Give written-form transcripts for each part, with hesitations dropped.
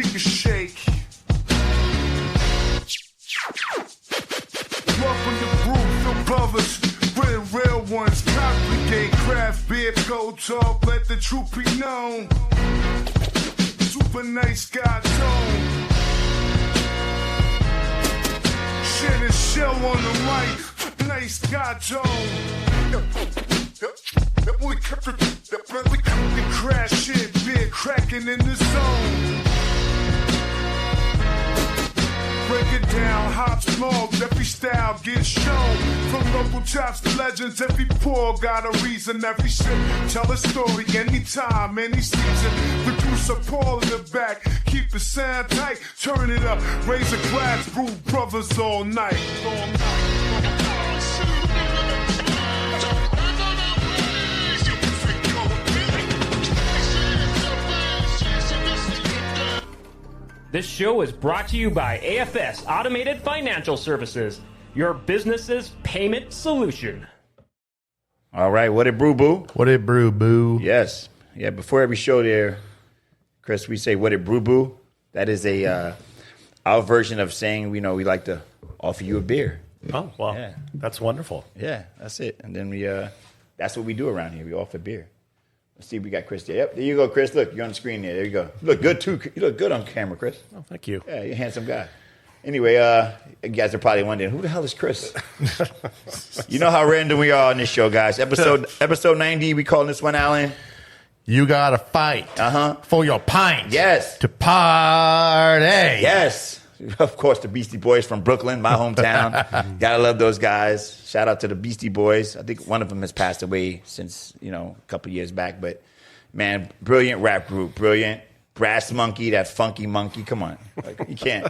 shake. Welcome to Bru Brothas, we're real ones. Complicate craft beer, go talk, let the truth be known. Super nice guy tone. Shit is shell on the mic, nice guy tone. We crash shit, beer cracking in the zone. Break it down, hops, smoke, every style gets shown. From local chops to legends, every pour got a reason. Every shit tell a story anytime, any season. Producer Paul in the back, keep the sound tight, turn it up, raise a glass, Bru Brothas all night. All night. This show is brought to you by AFS Automated Financial Services, your business's payment solution. All right, what it brew, boo? What it brew, boo? Yes. Yeah, before every show there, Chris, we say what it brew, boo. That is our version of saying, we like to offer you a beer. Oh, wow. Yeah. That's wonderful. Yeah, that's it. And then that's what we do around here. We offer beer. Let's see if we got Chris there. Yep, there you go, Chris. Look, you're on the screen there. There you go. You look good, too. You look good on camera, Chris. Oh, thank you. Yeah, you're a handsome guy. Anyway, you guys are probably wondering, who the hell is Chris? You know how random we are on this show, guys. Episode 90, we calling this one, Alan? You gotta fight for your pint. Yes. To party. Yes. Of course, the Beastie Boys from Brooklyn, my hometown. Gotta love those guys. Shout out to the Beastie Boys. I think one of them has passed away since, a couple years back. But, man, brilliant rap group. Brilliant. Brass Monkey, that funky monkey. Come on. You can't.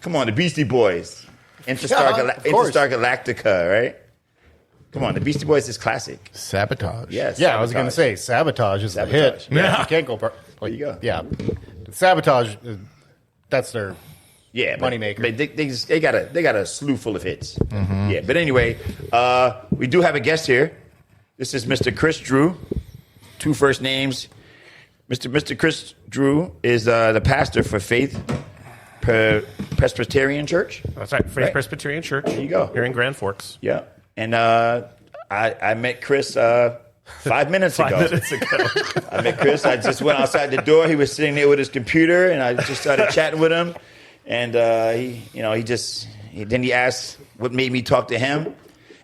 Come on, the Beastie Boys. Interstar Galactica, right? Come on, the Beastie Boys is classic. Sabotage. Yes. Yeah, I was going to say Sabotage is a hit. Yeah. You can't go. There you go. Yeah. Sabotage, that's their moneymaker. But they got a slew full of hits. Mm-hmm. Yeah, but anyway, we do have a guest here. This is Mr. Chris Drew. Two first names. Mr. Chris Drew is the pastor for Faith Presbyterian Church. That's right, Faith Presbyterian Church. There you go. Here in Grand Forks. Yeah, and I met Chris 5 minutes ago. 5 minutes ago. I met Chris. I just went outside the door. He was sitting there with his computer, and I just started chatting with him. And he asked what made me talk to him.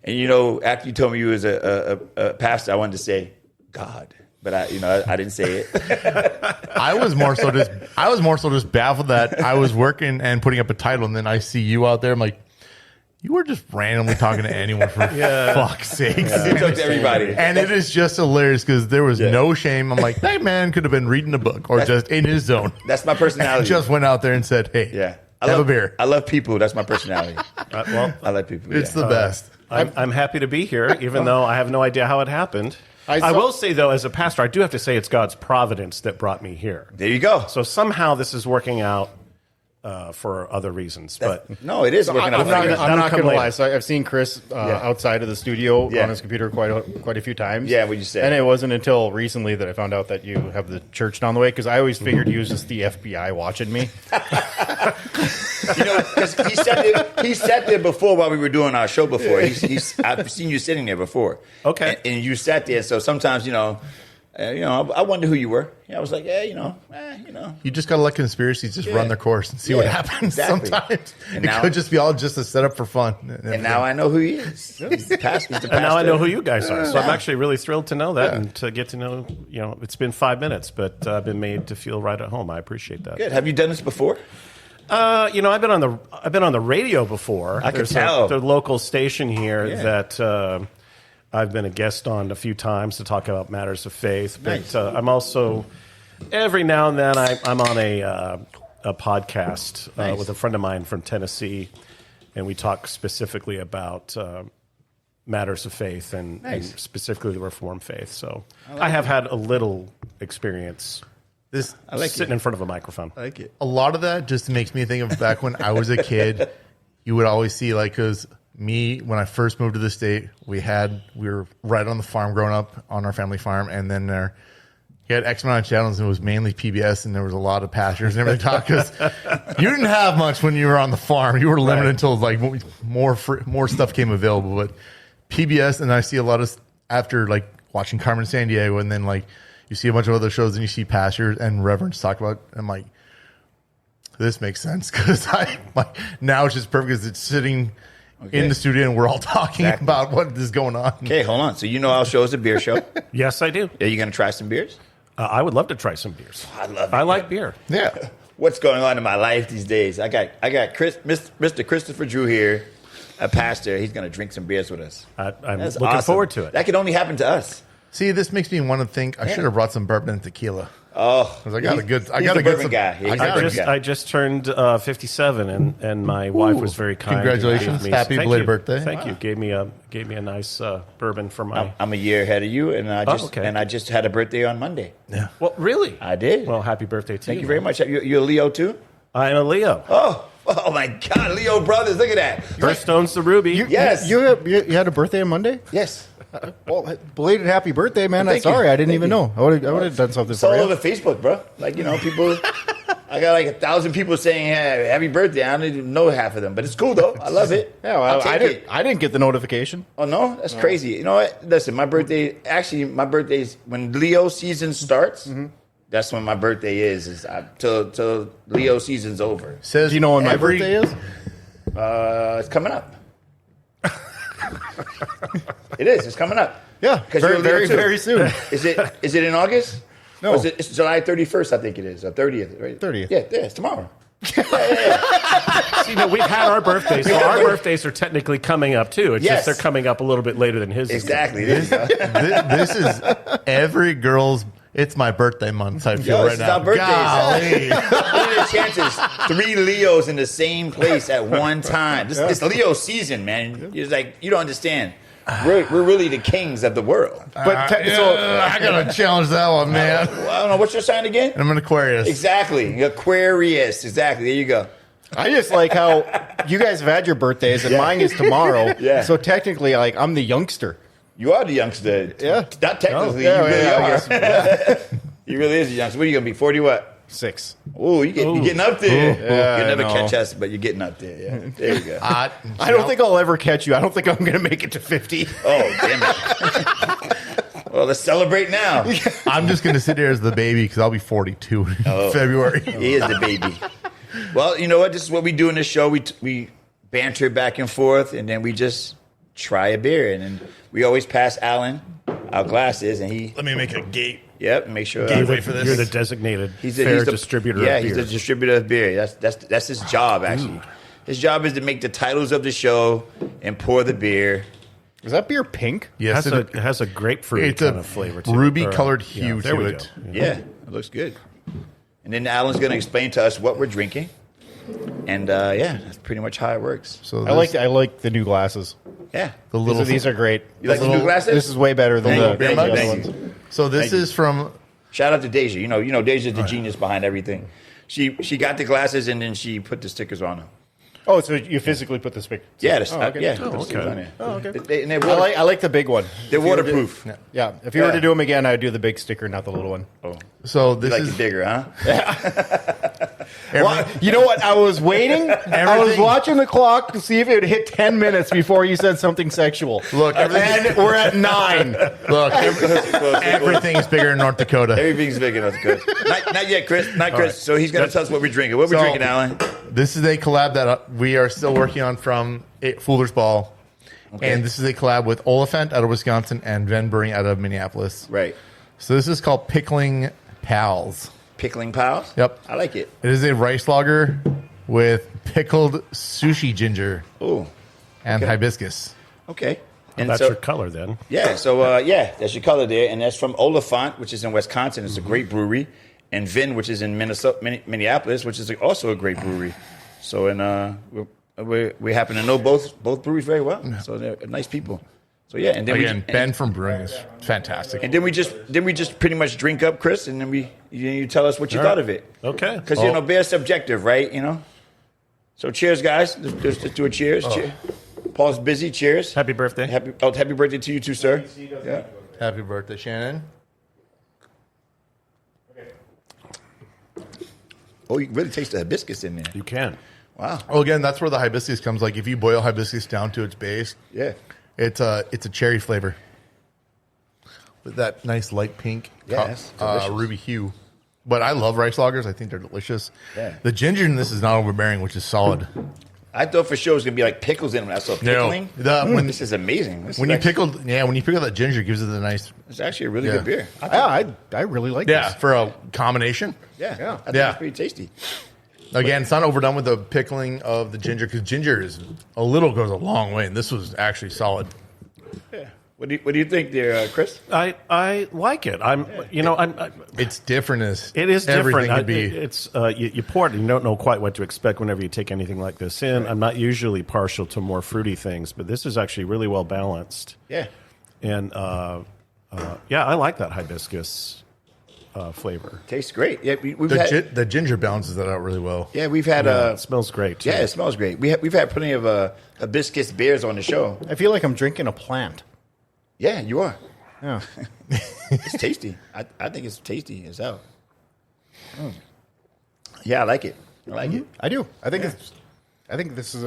And after you told me you was a pastor, I wanted to say God, but I didn't say it. I was more so just baffled that I was working and putting up a title, and then I see you out there. I'm like, you were just randomly talking to anyone for fuck's sake. Yeah. You talk to everybody. And it is just hilarious because there was no shame. I'm like, that man could have been reading a book or just in his zone. That's my personality. And just went out there and said, hey, have a beer. I love people. That's my personality. I like people. It's the best. I'm happy to be here, even though I have no idea how it happened. I will say, though, as a pastor, I do have to say it's God's providence that brought me here. There you go. So somehow this is working out for other reasons. But no, it is working out. I'm not going to lie. So I've seen Chris outside of the studio on his computer quite a few times. Yeah, what'd you say? And it wasn't until recently that I found out that you have the church down the way, because I always figured he was just the FBI watching me. Because he sat there before while we were doing our show before. I've seen you sitting there before. Okay. And you sat there. So sometimes, I wonder who you were. I was like, You just got to let conspiracies just run their course and see what happens. Exactly. Sometimes and it could just be all just a setup for fun. And now I know who he is. He's the pastor. And now I know who you guys are. So I'm actually really thrilled to know that and to get to know, it's been 5 minutes, but I've been made to feel right at home. I appreciate that. Good. Have you done this before? I've been on the radio before. I can tell. The local station here that I've been a guest on a few times to talk about matters of faith. But I'm also, every now and then, I'm on a podcast with a friend of mine from Tennessee, and we talk specifically about matters of faith and specifically the Reformed faith. So I have had a little experience sitting in front of a microphone. I like it. A lot of that just makes me think of back when I was a kid. You would always see, because when I first moved to the state, we were right on the farm growing up on our family farm, and then he had X amount of channels, and it was mainly PBS, and there was a lot of pastures and everything. Because you didn't have much when you were on the farm. You were limited until like more stuff came available. But PBS, and I see a lot of after like watching Carmen Sandiego, and then like you see a bunch of other shows, and you see pastures and reverends talk about. I'm like, this makes sense because now it's just perfect because it's sitting in the studio and we're all talking about what is going on. Okay, hold on. So you know our show is a beer show. Yes, I do. Are you going to try some beers? I would love to try some beers. I love it. I like beer. Yeah. What's going on in my life these days? I got Mr. Christopher Drew here, a pastor. He's going to drink some beers with us. I'm That's looking awesome. forward to it. That could only happen to us. See, this makes me want to think I should have brought some bourbon and tequila. Oh, I got a good. He's the bourbon guy. Yeah, he's the bourbon guy. I just turned 57, and my wife was very kind. Congratulations. Happy belated birthday. Thank you. Gave me a nice bourbon for my. I'm a year ahead of you, and I just had a birthday on Monday. Yeah. Well, really? I did. Well, happy birthday to you. Thank you very much. You're a Leo too? I'm a Leo. Oh my God, Leo brothers! Look at that. First stone's the ruby. Yes. You had a birthday on Monday? Yes. Well, belated happy birthday, man. I'm Thank you. sorry, I didn't Thank even you. know. I would have done something It's all for you. over Facebook, bro. Like, people. I got like 1,000 people saying hey, happy birthday. I don't even know half of them, but it's cool though. I love it. Yeah, well, I'll take it. I didn't get the notification. Oh no, that's crazy. You know what? Listen, my birthday's when Leo season starts. That's when my birthday is till Leo season's over. Says Do you know when my birthday is? It's coming up. It is. It's coming up. Yeah, 'Cause you're a Leo very, too. very soon. Is it in August? No. Or it's July 31st, I think it is, or 30th, right? 30th. Yeah, it's tomorrow. See, no, we've had our birthdays, so our birthdays are technically coming up too. It's Yes. just they're coming up a little bit later than his. Exactly. This, this is every girl's. It's my birthday month. I feel right it's now. our birthdays. Golly. What are the chances? 3 Leos in the same place at one time. This Leo season, man. It's like you don't understand. We're really the kings of the world. But I gotta challenge that one, man. Well, I don't know what's your sign again. I'm an Aquarius. Exactly, Aquarius. Exactly. There you go. I just like how you guys have had your birthdays and mine is tomorrow. Yeah. So technically, like, I'm the youngster. You are the youngster. Yeah. Not technically. Yeah, you really yeah, I are. He really is the youngster. What are you gonna be? 40 what? 6. Oh, you're getting up there. Yeah, You'll never I know. catch us, but you're getting up there. Yeah. There you go. I don't think I'll ever catch you. I don't think I'm going to make it to 50. Oh, damn it. Well, let's celebrate now. I'm just gonna sit here as the baby because I'll be 42 in February. He is the baby. Well, you know what? This is what we do in this show. We banter back and forth, and then we just try a beer. And then we always pass Alan our glasses, and he... Let me make a gate. Yep, make sure... Gateway for this. You're the designated He's fair the distributor. Yeah, of beer. he's the distributor of beer. That's his job, actually. His job is to make the titles of the show and pour the beer. Is that beer pink? Yes, It has a grapefruit it's kind a of flavor to it. ruby-colored hue there to we it. go. Yeah, it looks good. And then Alan's going to explain to us what we're drinking. And, that's pretty much how it works. So I like the new glasses. Yeah. the little. These are great. You like the new glasses? This is way better than Thank the you, other thank ones. you. So this is from. Shout out to Deja. You know Deja's the genius behind everything. She got the glasses and then she put the stickers on them. Oh, so you physically put the sticker? Yeah, okay. put the stickers on there. Oh, okay. And they're, I like the big one. they're waterproof. Yeah, if you were to do them again, I'd do the big sticker, not the little one. Oh, So you this like is the bigger, huh? Well, you know what? I was waiting. I was watching the clock to see if it would hit 10 minutes before you said something sexual. Look, and we're at 9. look. Everything's bigger in North Dakota. Everything's big enough. Good. Not yet, Chris. Not Chris. Right. So he's going to tell us what we're drinking. What are we drinking, Alan? This is a collab that we are still working on from Fuller's Ball. Okay. And this is a collab with Oliphant out of Wisconsin and Ven Brewing out of Minneapolis. Right. So this is called Pickling Pals. Pickling Pals? Yep. I like it. It is a rice lager with pickled sushi ginger and hibiscus. Okay. And That's so, your color then. Yeah. So, that's your color there. And that's from Oliphant, which is in Wisconsin. It's a great brewery. And Vin, which is in Minneapolis, which is also a great brewery. So, and we happen to know both breweries very well. So they're nice people. So yeah, and then again, Ben from Brewing is fantastic. And then we just pretty much drink up, Chris, and then you tell us what you thought of it. Okay. Because beer's subjective, right? So cheers, guys. Let's do a cheers. Cheers. Paul's busy. Cheers. Happy birthday. Happy birthday to you too, sir. Yeah. Happy birthday, Shannon. Oh, you really taste the hibiscus in there. You can. Wow. Oh, again, that's where the hibiscus comes. Like if you boil hibiscus down to its base, Yeah. it's a cherry flavor with that nice light pink, Yeah, that's delicious. ruby hue. But I love rice lagers. I think they're delicious. Yeah. The ginger in this is not overbearing, which is solid. I thought for sure it was gonna be like pickles in them. I saw pickling. This is amazing. This When is you actually- pickle that ginger, it gives it the nice. it's actually a really Yeah. good beer. I really like Yeah, this. for a combination. Yeah, I think Yeah. it's pretty tasty. Again, it's not overdone with the pickling of the ginger because ginger is goes a long way, and this was actually solid. Yeah. What do you think there, Chris? I like it. I'm It's different as it is everything different. could be. It's you pour it and you don't know quite what to expect whenever you take anything like this in. Right. I'm not usually partial to more fruity things, but this is actually really well balanced. Yeah. And I like that hibiscus flavor. Tastes great. Yeah, we've had. The ginger balances that out really well. Yeah, we've had. It smells great too. Yeah, it smells great. We've had plenty of hibiscus beers on the show. I feel like I'm drinking a plant. Yeah, you are. Yeah. It's tasty. I think it's tasty as hell. Yeah, I like it. I like it. I do. I think this is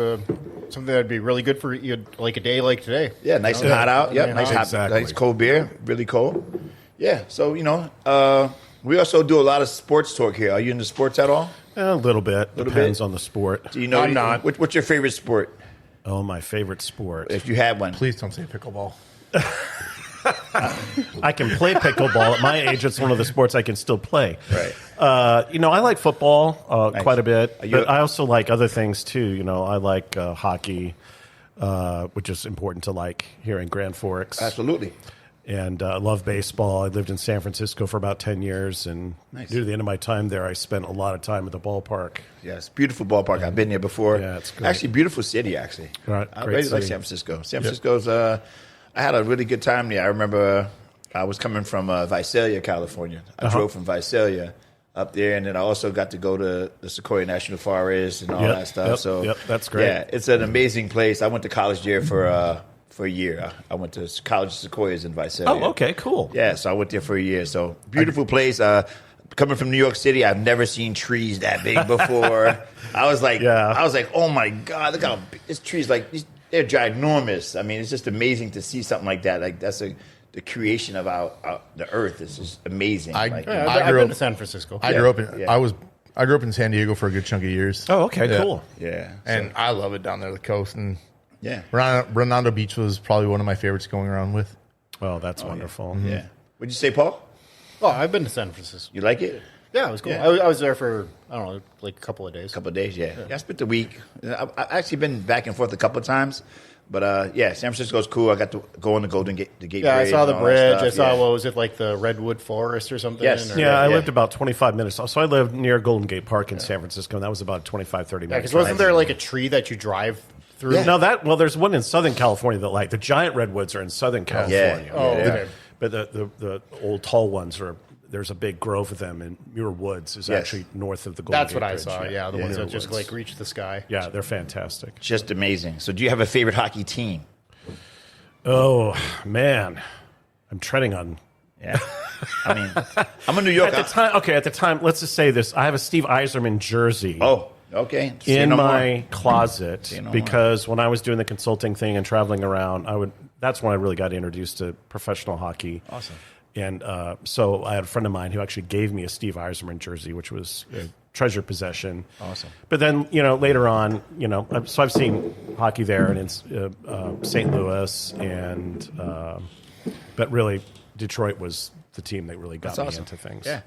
something that'd be really good for you, like a day like today. Yeah, nice and hot out. Yep, nice hot, Exactly. nice cold beer, really cold. Yeah, so we also do a lot of sports talk here. Are you into sports at all? A little bit. Depends on the sport. Do you know? I'm not. What's your favorite sport? Oh, my favorite sport. If you had one, Please don't say pickleball. I can play pickleball. At my age, it's one of the sports I can still play. Right. I like football Nice. quite a bit, you- but I also like other things too. I like hockey, which is important to like here in Grand Forks. absolutely. And I love baseball. I lived in San Francisco for about 10 years, and Nice. due to the end of my time there, I spent a lot of time at the ballpark. Yes, beautiful ballpark. I've been there before. Yeah, it's great. Actually, beautiful city. Actually, Right, I great really like city. San Francisco. San Francisco's. I had a really good time there. I remember I was coming from Visalia, California. I drove from Visalia up there, and then I also got to go to the Sequoia National Forest and all Yep, that stuff. yep, So yep, that's great. Yeah, it's an amazing place. I went to college there for a year. I went to College of Sequoias in Visalia. Oh, okay, cool. Yeah, so I went there for a year. So beautiful place. Coming from New York City, I've never seen trees that big before. I was like, oh my God, look how big this tree's like. They're ginormous. I mean, it's just amazing to see something like that. Like that's the creation of the earth is just amazing. I Like, grew I've been up- to San Francisco. I grew up in. yeah. I grew up in San Diego for a good chunk of years. Oh, okay, Yeah. cool. yeah, And I love it down there, the coast. And yeah, Redondo Beach was probably one of my favorites going around with. Oh, that's wonderful. yeah. What'd you say, Paul? Oh, I've been to San Francisco. You like it? Yeah, it was cool. Yeah. I was there for, I don't know, like a couple of days. A couple of days, yeah. I spent the week. I've actually been back and forth a couple of times. But yeah, San Francisco's cool. I got to go on the Golden Gate, the Gate Yeah, I Bridge saw the and all that bridge. stuff. I saw, Yeah. what was it, like the Redwood Forest or something? Yes. Or, Yeah, I Yeah. lived about 25 minutes. So I lived near Golden Gate Park in San Francisco, and that was about 25, 30 minutes. because wasn't there like a tree that you drive through? Yeah. No, there's one in Southern California that the giant redwoods are in Southern California. Oh, Yeah. okay. But the old tall ones there's a big grove of them, and Muir Woods is Yes. actually north of the Golden That's Gate what I Bridge. saw. Yeah, the ones Muir that just Woods. like reach the sky. Yeah, they're fantastic. Just amazing. So do you have a favorite hockey team? Oh man, I'm treading on. Yeah. I mean, I'm a New York. At the time, let's just say this: I have a Steve Yzerman jersey. Oh, okay. Say in no my more. closet no more. because when I was doing the consulting thing and traveling around, that's when I really got introduced to professional hockey. Awesome. And so I had a friend of mine who actually gave me a Steve Yzerman jersey, which was a treasured possession. Awesome. But then, later on, so I've seen hockey there and in St. Louis, but really Detroit was the team that really got That's me awesome. into things. Yeah.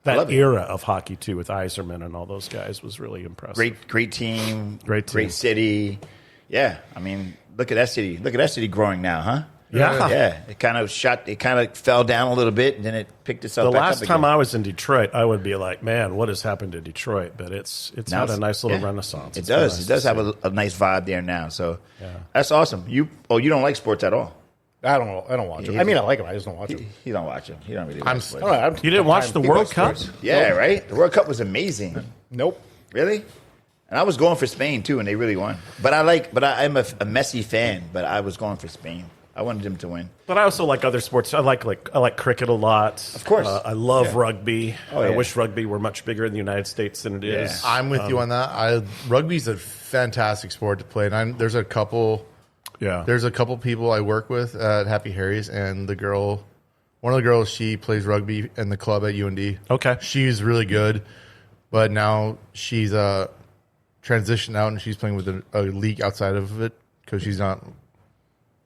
I love That it. era of hockey too, with Yzerman and all those guys, was really impressive. Great team. Great team. Great city. Yeah. I mean, look at that city. Look at that city growing now, huh? Yeah. Yeah. It kind of fell down a little bit and then it picked itself The back last up time again. I was in Detroit, I would be like, "Man, what has happened to Detroit?" But it's Now had a nice little yeah. renaissance. It It's been does. nice It does to have see. a nice vibe there now. So Yeah. that's awesome. You don't like sports at all. I don't watch them. Yeah. I mean, I like them. I just don't watch them. You don't watch them. You don't really I'm watch sports. I don't know, You didn't watch the World Cup? Yeah, right? The World Cup was amazing. Nope. Really? And I was going for Spain too, and they really won. But I'm a Messi fan, but I was going for Spain. I wanted him to win. But I also like other sports. I like cricket a lot. Of course. I love rugby. Oh, I yeah. wish rugby were much bigger in the United States than it is. I'm with you on that. Rugby's a fantastic sport to play, and there's a couple people I work with at Happy Harry's, and one of the girls, she plays rugby in the club at UND. Okay. She's really good, but now she's transitioned out, and she's playing with a league outside of it because she's not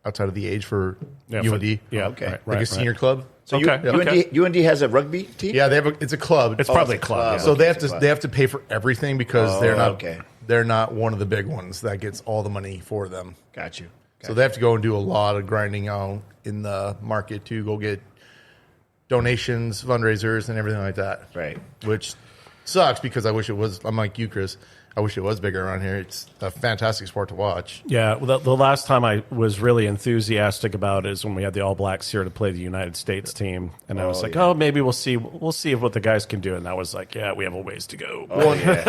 outside of the age for UND. Okay. Like a senior club. So Okay. UND has a rugby team? Yeah, it's a club. It's probably a club. So yeah. they have to pay for everything because okay. they're not one of the big ones that gets all the money for them. Got you. So they have to go and do a lot of grinding out in the market to go get donations, fundraisers, and everything like that. Right. Which sucks because I wish it was. I'm like you, Chris. I wish it was bigger around here. It's a fantastic sport to watch. Yeah, well, the last time I was really enthusiastic about it is when we had the All Blacks here to play the United States team, and I was like, "Oh, maybe we'll see what the guys can do." And I was like, "Yeah, we have a ways to go,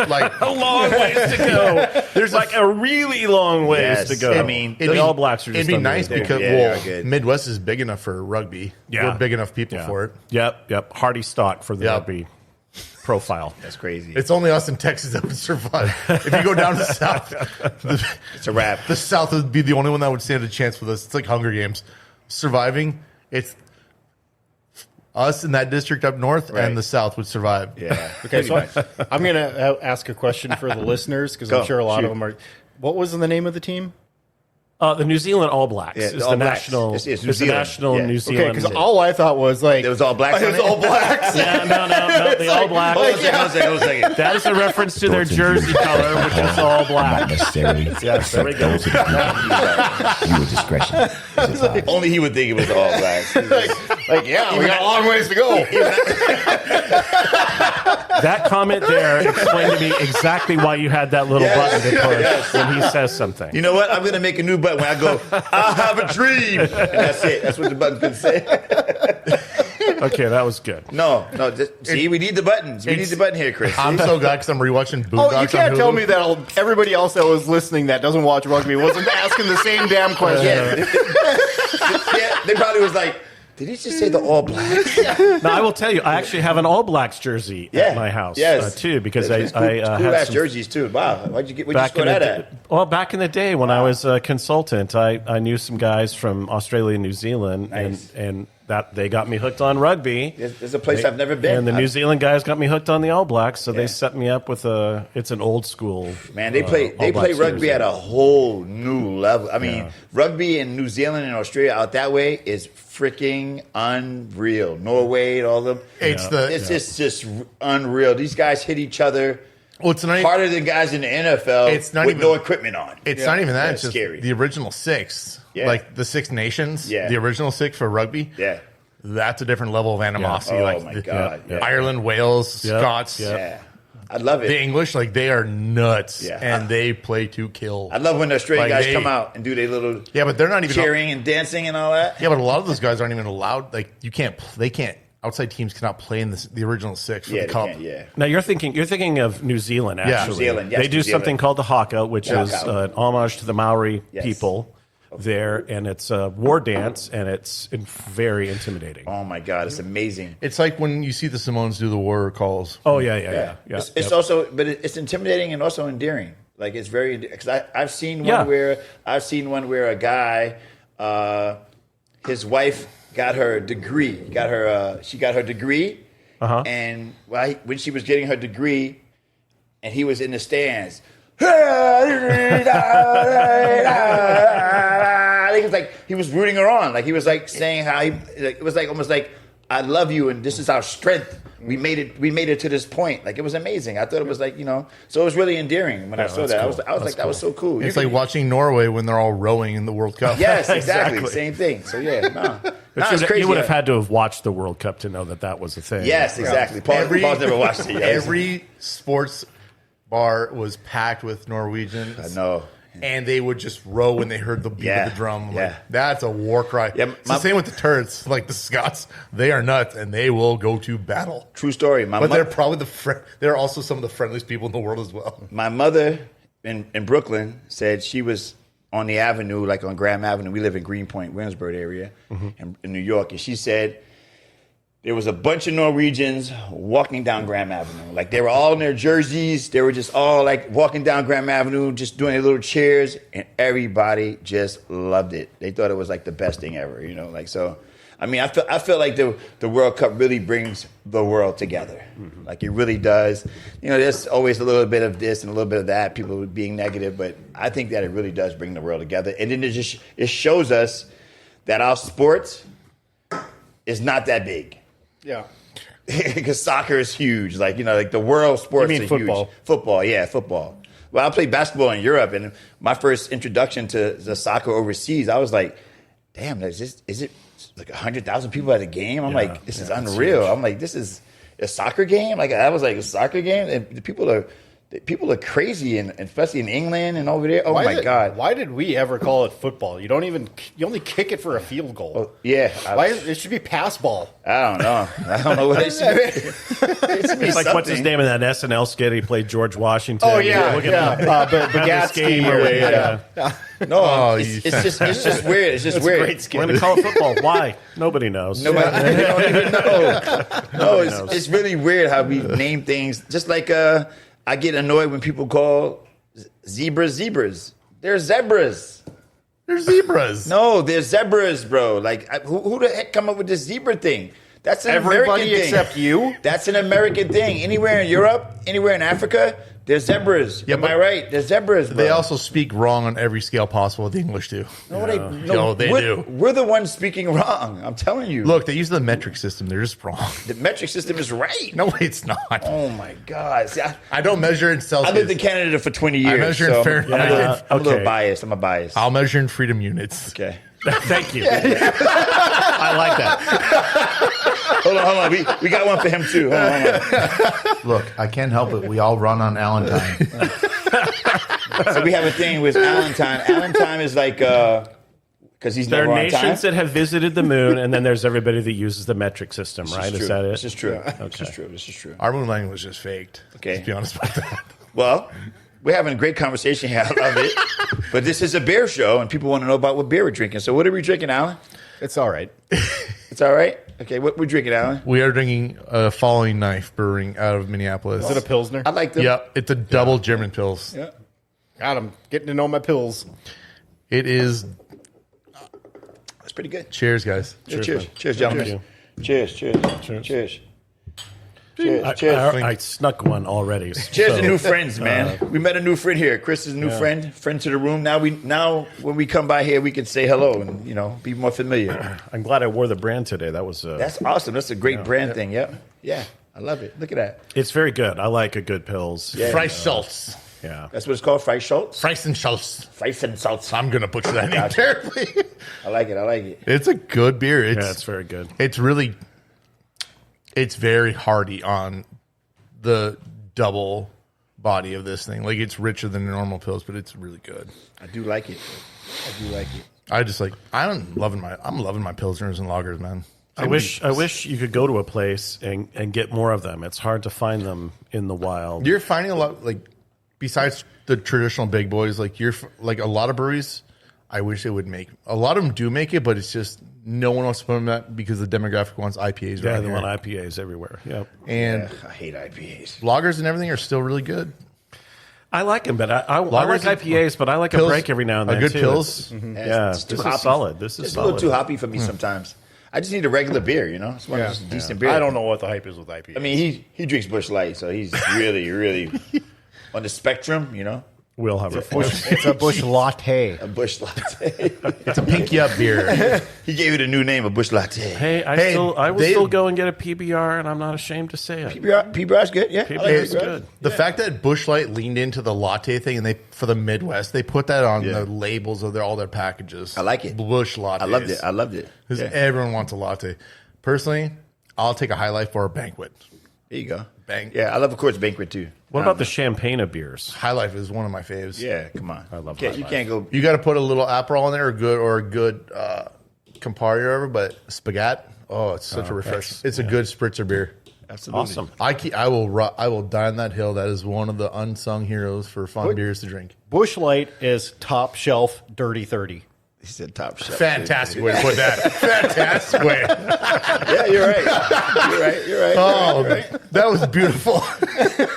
Like a long ways to go. There's like a really long ways to go." I mean, the All Blacks are just it'd be nice unbelievable. because good. Midwest is big enough for rugby. Yeah. We're big enough people for it. Yep, hardy stock for the Yep. rugby profile. That's crazy. It's only us in Texas that would survive. If you go down to the South, It's a wrap. the South would be the only one that would stand a chance with us. It's like Hunger Games. Surviving, it's us in that district up north, Right. and the South would survive. Yeah. Okay, so I'm going to ask a question for the listeners because I'm Go. sure a lot Shoot. of them are. What was the name of the team? The New Zealand All Blacks Yeah, is the the All Blacks. national. It's New It's the Zealand. national Yeah. New Okay, Zealand. Okay, because all I thought was like It was all blacks It on was it? all blacks. yeah, no, the All Blacks. Hold on a second. That is a reference to their jersey color, which is all black. Not necessarily. Yes, there we go. Those are the viewer discretion is advised. Only he would think it was all blacks. Like, yeah, we got a long ways to go. That comment there explained to me exactly why you had that little button to push when he says something. You know what? I'm going to make a new button when I go, I have a dream. And that's it. That's what the button's going to say. Okay, that was good. No. See, we need the buttons. We need the button here, Chris. I'm so glad because I'm rewatching Boondocks. Oh, you can't on tell Hulu. me that everybody else that was listening that doesn't watch rugby wasn't asking the same damn question. Yeah, they probably was like, did he just say the All Blacks? Now, I will tell you, I actually have an All Blacks jersey at my house too, because It's cool, I cool had ass some jerseys too. Wow, where'd you back score in the that at? well, back in the day when I was a consultant, I knew some guys from Australia and New Zealand, Nice. and that they got me hooked on rugby. There's a place I've never been. And the New Zealand guys got me hooked on the All Blacks, so they set me up with it's an old school. Man, they play All Blacks rugby jersey. at a whole new level. I mean, rugby in New Zealand and Australia out that way is freaking unreal. Norway, all of them. It's just unreal. These guys hit each other it's not harder than guys in the NFL It's not with even- no equipment on. It's not even that. Yeah, It's just scary. the original six. Yeah. Like the Six Nations. Yeah. The original six for rugby. Yeah. That's a different level of animosity. Oh, like my God. Yeah. Ireland, Wales, Yeah. Scots. Yeah. Yeah. I love it. The English, like they are nuts. Yeah. And they play to kill. I love when the Australian Like, guys they- come out and do their little Yeah, but they're not even cheering and dancing and all that. Yeah, but a lot of those guys aren't even allowed. Like they can't. Outside teams cannot play in the original six for Yeah, the they cup. can, yeah. Now you're thinking of New Zealand. Yeah. Actually, New Zealand, yes, they do New Zealand. something called the haka, which Yeah. is an homage to the Maori Yes. people there, and it's a war dance, and it's very intimidating. Oh my God, it's amazing. It's like when you see the Samoans do the war calls. Oh yeah. It's also, but it's intimidating and also endearing. Like it's very because I've seen one where a guy, his wife got her degree, she got her degree, and when she was getting her degree, and he was in the stands. I think it was like he was rooting her on, like he was like saying how it was like almost like I love you and this is our strength. We made it to this point. Like it was amazing. I thought it was like so it was really endearing when I saw that. Cool. I was like that was so cool. It's like watching Norway when they're all rowing in the World Cup. yes, exactly, Exactly. same thing. So yeah, no, But it's crazy. you would have had to have watched the World Cup to know that was a thing. Yes, exactly. Paul's never watched it. Yes. Every sports bar was packed with Norwegians. I know. And they would just row when they heard the beat of the drum. I'm Yeah. like, that's a war cry. Yeah, it's the same with the Turks. Like the Scots, they are nuts and they will go to battle. True story. But they're probably they're also some of the friendliest people in the world as well. My mother in Brooklyn said she was on the avenue, like on Graham Avenue. We live in Greenpoint, Williamsburg area in New York. And she said there was a bunch of Norwegians walking down Graham Avenue. Like they were all in their jerseys. They were just all like walking down Graham Avenue, just doing their little cheers. And everybody just loved it. They thought it was like the best thing ever, you know, like so. I mean, I feel like the World Cup really brings the world together. Like it really does. You know, there's always a little bit of this and a little bit of that, people being negative, but I think that it really does bring the world together. And then it shows us that our sports is not that big. Yeah. Because soccer is huge. Like, you know, like the world sports You mean are football? huge. Football, yeah, football. Well, I played basketball in Europe, and my first introduction to the soccer overseas, I was like, damn, is it like 100,000 people at a game? I'm like, this is unreal. I'm like, this is a soccer game? Like, I was like, a soccer game? And the people are crazy, and especially in England and over there. Oh, my God. Why did we ever call it football? You only kick it for a field goal. Oh, yeah. It should be pass ball. I don't know what it should be. It's like, what's his name in that SNL skit? He played George Washington. Oh, yeah. Bagatsky or yeah. No, it's just weird. It's just weird. Great skit. We're going to call it football. Why? Nobody knows. Nobody they don't even know. No, it's really weird how we name things. Just like I get annoyed when people call zebras. They're zebras. They're zebras. No, they're zebras, bro. Like, who the heck come up with this zebra thing? That's an Everybody American thing. except you? That's an American thing. Anywhere in Europe, anywhere in Africa, there's zebras. Yeah, Am I right? There's zebras, bro. They also speak wrong on every scale possible with the English, too. No, they we're, do. We're the ones speaking wrong. I'm telling you. Look, they use the metric system. They're just wrong. The metric system is right. No, it's not. Oh, my God. See, I don't measure in Celsius. I lived in Canada for 20 years. I measure in Fahrenheit. I'm a little biased. I'm a bias. I'll measure in freedom units. Okay. Thank you. I like that. Hold on. We got one for him, too. Hold on. Look, I can't help it. We all run on Allentown. So we have a thing with Allentown. Allentown is like, because he's There never are on time. nations that have visited the moon, and then there's everybody that uses the metric system, right? Is that it? This is true. This is true. Our moon landing was just faked. Okay. Let's be honest about that. Well, we're having a great conversation here. I love it. But this is a beer show, and people want to know about what beer we're drinking. So what are we drinking, Alan? It's all right. It's all right? Okay, what we're drinking, Alan? We are drinking Falling Knife Brewing out of Minneapolis. Is it a Pilsner? I like them. Yep, it's a double German Pils. Yeah. God, I'm getting to know my pills. It is. That's pretty good. Cheers, guys. Cheers, gentlemen. Cheers. Cheers. I snuck one already. Cheers to new friends, man. We met a new friend here. Chris is a new friend to the room. Now when we come by here, we can say hello and be more familiar. I'm glad I wore the brand today. That was That's awesome. That's a great brand thing. Yep. Yeah, I love it. Look at that. It's very good. I like a good Pils. Yeah. Freischultz. Yeah. That's what it's called. Freischultz. Freischultz. I'm gonna butcher that name Gotcha. terribly. I like it. It's a good beer. It's very good. It's very hearty on the double body of this thing. Like, it's richer than the normal Pils, but it's really good. I do like it. I'm loving my Pilsners and lagers, man. I wish you could go to a place and get more of them. It's hard to find them in the wild. You're finding a lot, like, besides the traditional big boys, like a lot of breweries, I wish they would make. A lot of them do make it, but it's just no one wants to put them that because the demographic wants IPAs. Yeah, right they here. want IPAs everywhere. Yep. And I hate IPAs. lagers and everything are still really good. I like them, but I like IPAs, but I like a break every now and then. A good too. Pils. Yeah, It's too this hoppy. is solid. This is It's a solid. little too hoppy for me sometimes. I just need a regular beer, It's one of those decent beer. I don't know what the hype is with IPA. I mean, he drinks Busch Light, so he's really, really on the spectrum, We'll have a it's a Busch Latte. A Busch Latte. It's a pinky up beer. He gave it a new name, a Busch Latte. Hey, I will still go and get a PBR, and I'm not ashamed to say it. PBR's good, yeah. PBR I like is PBR. good. The fact that Busch Light leaned into the latte thing, and for the Midwest, they put that on the labels of all their packages. I like it. Busch lattes. I loved it. Because Yeah. everyone wants a latte. Personally, I'll take a High Life for a banquet. There you go. Bang. Yeah, I love, of course, Banquet, too. What about the champagne of beers? High Life is one of my faves. Yeah, come on. I love You High Life. can't go... You got to put a little Aperol in there, or a good Campari or whatever, but Spagat, it's such a refresh. It's a good spritzer beer. Absolutely. Awesome. I will die on that hill. That is one of the unsung heroes for fun beers to drink. Busch Light is top shelf dirty 30. He said top shelf. Fantastic way to put that. Fantastic way. Yeah, you're right. You're right. Oh, that was beautiful.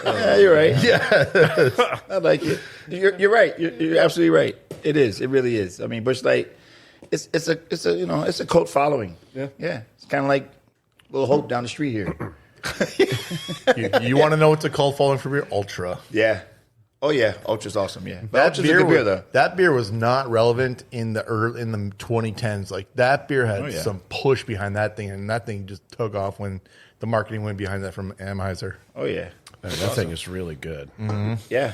Yeah, you're right. Yeah. I like it. You're right. You're absolutely right. It is. It really is. I mean, Busch Light, it's a cult following. Yeah. It's kind of like Little Hope down the street here. You want to know what's a cult following for beer? Ultra. Yeah. Oh yeah, Ultra's awesome. Yeah, but That Ultra's a good beer though. That beer was not relevant in the 2010s. Like that beer had some push behind that thing, and that thing just took off when the marketing went behind that from Amheiser. Oh yeah, That thing is really good. yeah.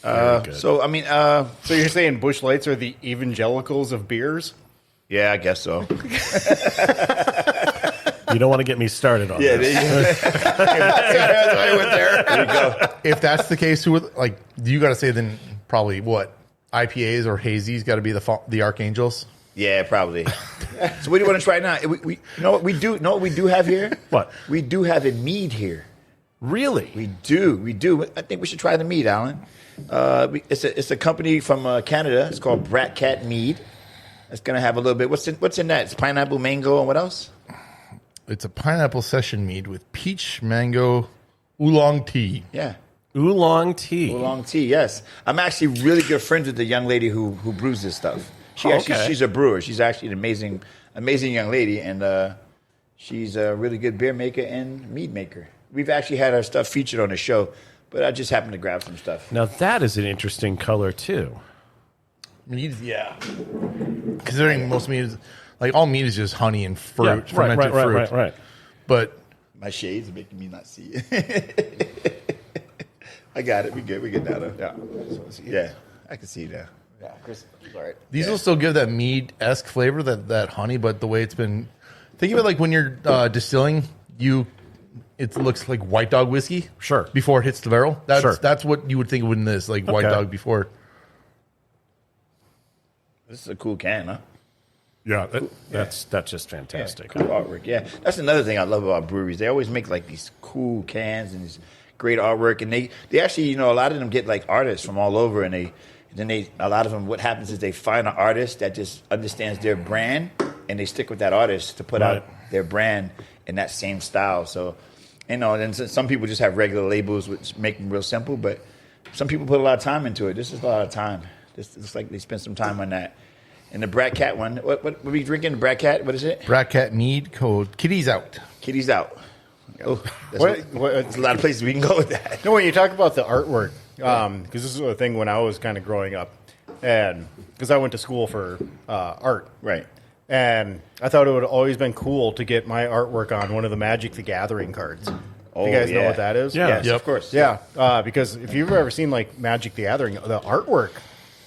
good. So I mean, So you're saying Busch Lights are the evangelicals of beers? yeah, I guess so. You don't want to get me started on Yeah, this. I went there. There you go. If that's the case, you got to say then probably what IPAs or hazies got to be the Archangels. Yeah, probably. So what do you want to try now? We you know what we do? Know what we do have here? What? We do have a mead here. Really? We do. I think we should try the mead, Alan. It's a company from Canada. It's called Brat Cat Mead. It's gonna have a little bit. What's in that? It's pineapple, mango, and what else? It's a pineapple session mead with peach, mango, oolong tea. Yeah. Oolong tea. Oolong tea, yes. I'm actually really good friends with the young lady who brews this stuff. She's a brewer. She's actually an amazing young lady, and she's a really good beer maker and mead maker. We've actually had our stuff featured on the show, but I just happened to grab some stuff. Now that is an interesting color too. Mead, yeah. Considering most mead is like all mead is just honey and fruit, fermented fruit. Right. But My shades are making me not see it. I got it. We good now, though. Yeah, I can see it now. Yeah, Chris, all right. these will still give that mead-esque flavor, that honey, but the way it's been... Think of it like when you're distilling, it looks like White Dog whiskey. Sure. Before it hits the barrel. Sure. That's what you would think of in this, like White Dog before. This is a cool can, huh? Yeah, that's just fantastic. Cool artwork. Yeah, that's another thing I love about breweries. They always make like these cool cans and these great artwork, and they actually, a lot of them get like artists from all over, and a lot of them, what happens is they find an artist that just understands their brand, and they stick with that artist to put out their brand in that same style. So, and some people just have regular labels which make them real simple, but some people put a lot of time into it. This is a lot of time. This looks like they spent some time on that. And the Brat Cat one, what are we drinking? The Brat Cat, what is it? Brat Cat Mead code Kitty's Out. Kitty's Out. Oh, there's a lot of places we can go with that. No, when you talk about the artwork, because this is a thing when I was kind of growing up, and because I went to school for art. Right. And I thought it would have always been cool to get my artwork on one of the Magic the Gathering cards. Oh, you guys know what that is? Yeah. Yes, Yep. of course. Yeah, because if you've ever seen like Magic the Gathering, the artwork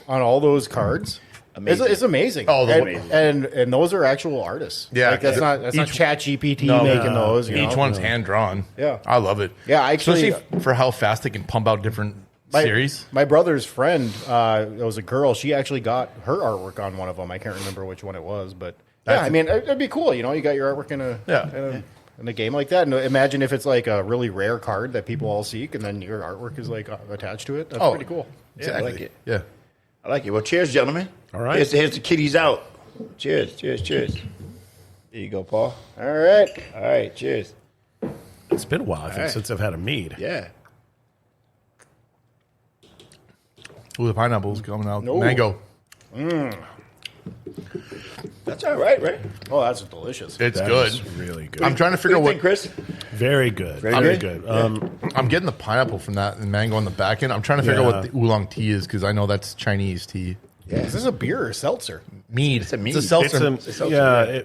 on all those cards is amazing. Oh, and those are actual artists. Yeah, like, that's not Chat GPT making those. Each one's hand drawn. Yeah. I love it. Yeah, actually, especially for how fast they can pump out different series. My brother's friend, it was a girl. She actually got her artwork on one of them. I can't remember which one it was, but I mean, it'd be cool. You got your artwork in a game like that. And imagine if it's like a really rare card that people all seek, and then your artwork is like attached to it. That's pretty cool. Exactly. I like it. Yeah. I like it. Well, cheers, gentlemen. All right. Here's the Kitty's Out. Cheers. There you go, Paul. All right. Cheers. It's been a while since I've had a mead. Yeah. Ooh, the pineapple's coming out. Mango. That's all right? Oh, that's delicious. It's That good. is really good. I'm trying to figure out What do you think, Chris? Very good. Very good. I'm getting the pineapple from that and mango on the back end. I'm trying to figure out what the oolong tea is because I know that's Chinese tea. Yeah. Is this a beer or seltzer? Mead. It's a mead. It's a seltzer.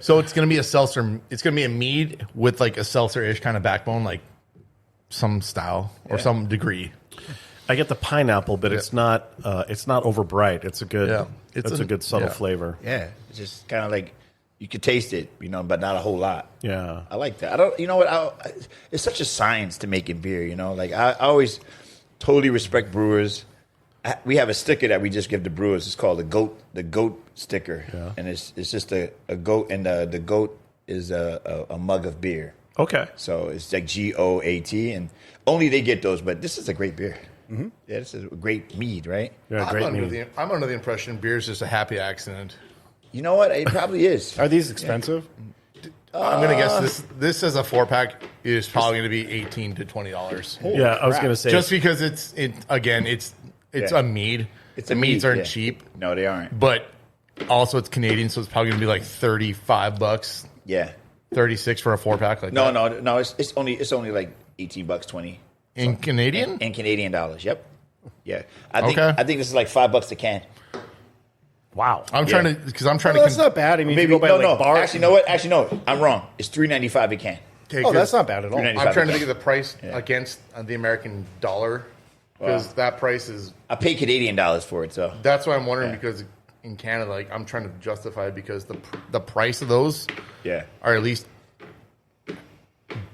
So it's going to be a seltzer. It's going to be a mead with like a seltzer-ish kind of backbone, like some style or some degree. I get the pineapple, but it's not over bright. It's a good it's a good subtle flavor. Yeah. It's just kind of like you could taste it, but not a whole lot. Yeah. I like that. I don't. You know what? It's such a science to making beer. Like I always totally respect brewers. We have a sticker that we just give to brewers. It's called the goat sticker, and it's just a goat, and the goat is a mug of beer. Okay. So it's like GOAT, and only they get those. But this is a great beer. Mm-hmm. Yeah, this is a great mead, right? Yeah, I'm under the impression beer is just a happy accident. You know what? It probably is. Are these expensive? I'm gonna guess this as a 4-pack is probably gonna be $18 to $20. Yeah, I was going to say. Just because it's a mead. It's The a meads mead, aren't yeah. cheap, No, they aren't. but also it's Canadian, so it's probably gonna be like $35, Yeah. 36 for a 4-pack. Like No, that. no. It's only like $18, 20 In Canadian. in Canadian dollars. Yep. Yeah. I think this is like $5 a can. Wow. I'm trying to That's not bad. I mean, Maybe you go by no. bar. Actually, no. What? Actually, no. I'm wrong. It's $3.95 a can. Oh, that's not bad at all. $3.95 I'm trying to a think of the price against the American dollar because that price is. I pay Canadian dollars for it, so That's why I'm wondering because in Canada, like I'm trying to justify it because the price of those yeah. are at least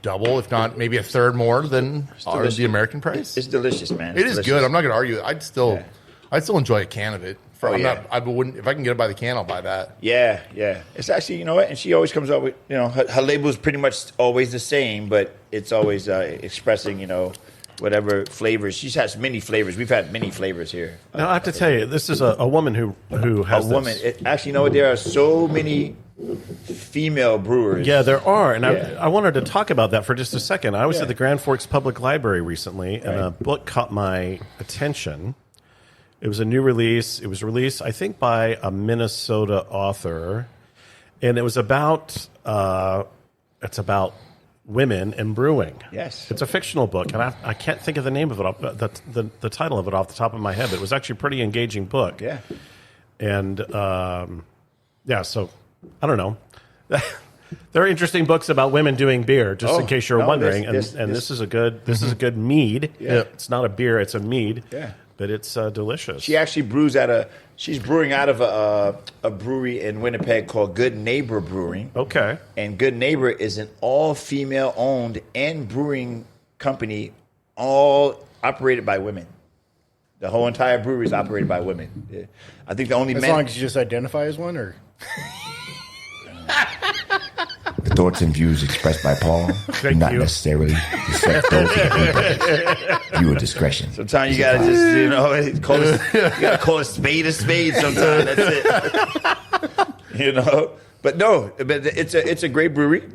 double, if not maybe a third more than the American price. It's delicious, man. It It's is delicious. good. I'm not going to argue. I'd still enjoy a can of it. Oh, I'm yeah. not. I wouldn't if I can get it by the can. I'll buy that. Yeah, yeah. It's actually, you know what? And she always comes up with, her label is pretty much always the same, but it's always expressing, whatever flavors. She has many flavors. We've had many flavors here. Now, I have to tell you, this is a woman who has A woman. Actually, there are so many female brewers. Yeah, there are. And Yeah. I wanted to talk about that for just a second. I was Yeah. at the Grand Forks Public Library recently, and a book caught my attention. It was a new release. It was released, I think, by a Minnesota author, and it was about women and brewing. Yes. It's a fictional book, and I can't think of the name of it, the title of it off the top of my head, but it was actually a pretty engaging book. Yeah. And, so I don't know. There are interesting books about women doing beer, just in case you're wondering. This is a good mead. Yeah. It's not a beer; it's a mead. Yeah. But it's delicious. She actually she's brewing out of a brewery in Winnipeg called Good Neighbor Brewing. Okay. And Good Neighbor is an all-female owned and brewing company, all operated by women. The whole entire brewery is operated by women. Yeah. I think the only As men. long as you just identify as one, or The thoughts and views expressed by Paul do not necessarily reflect those of the viewer discretion. Sometimes you gotta just call a spade a spade. Sometimes that's it. But no, but it's a great brewery,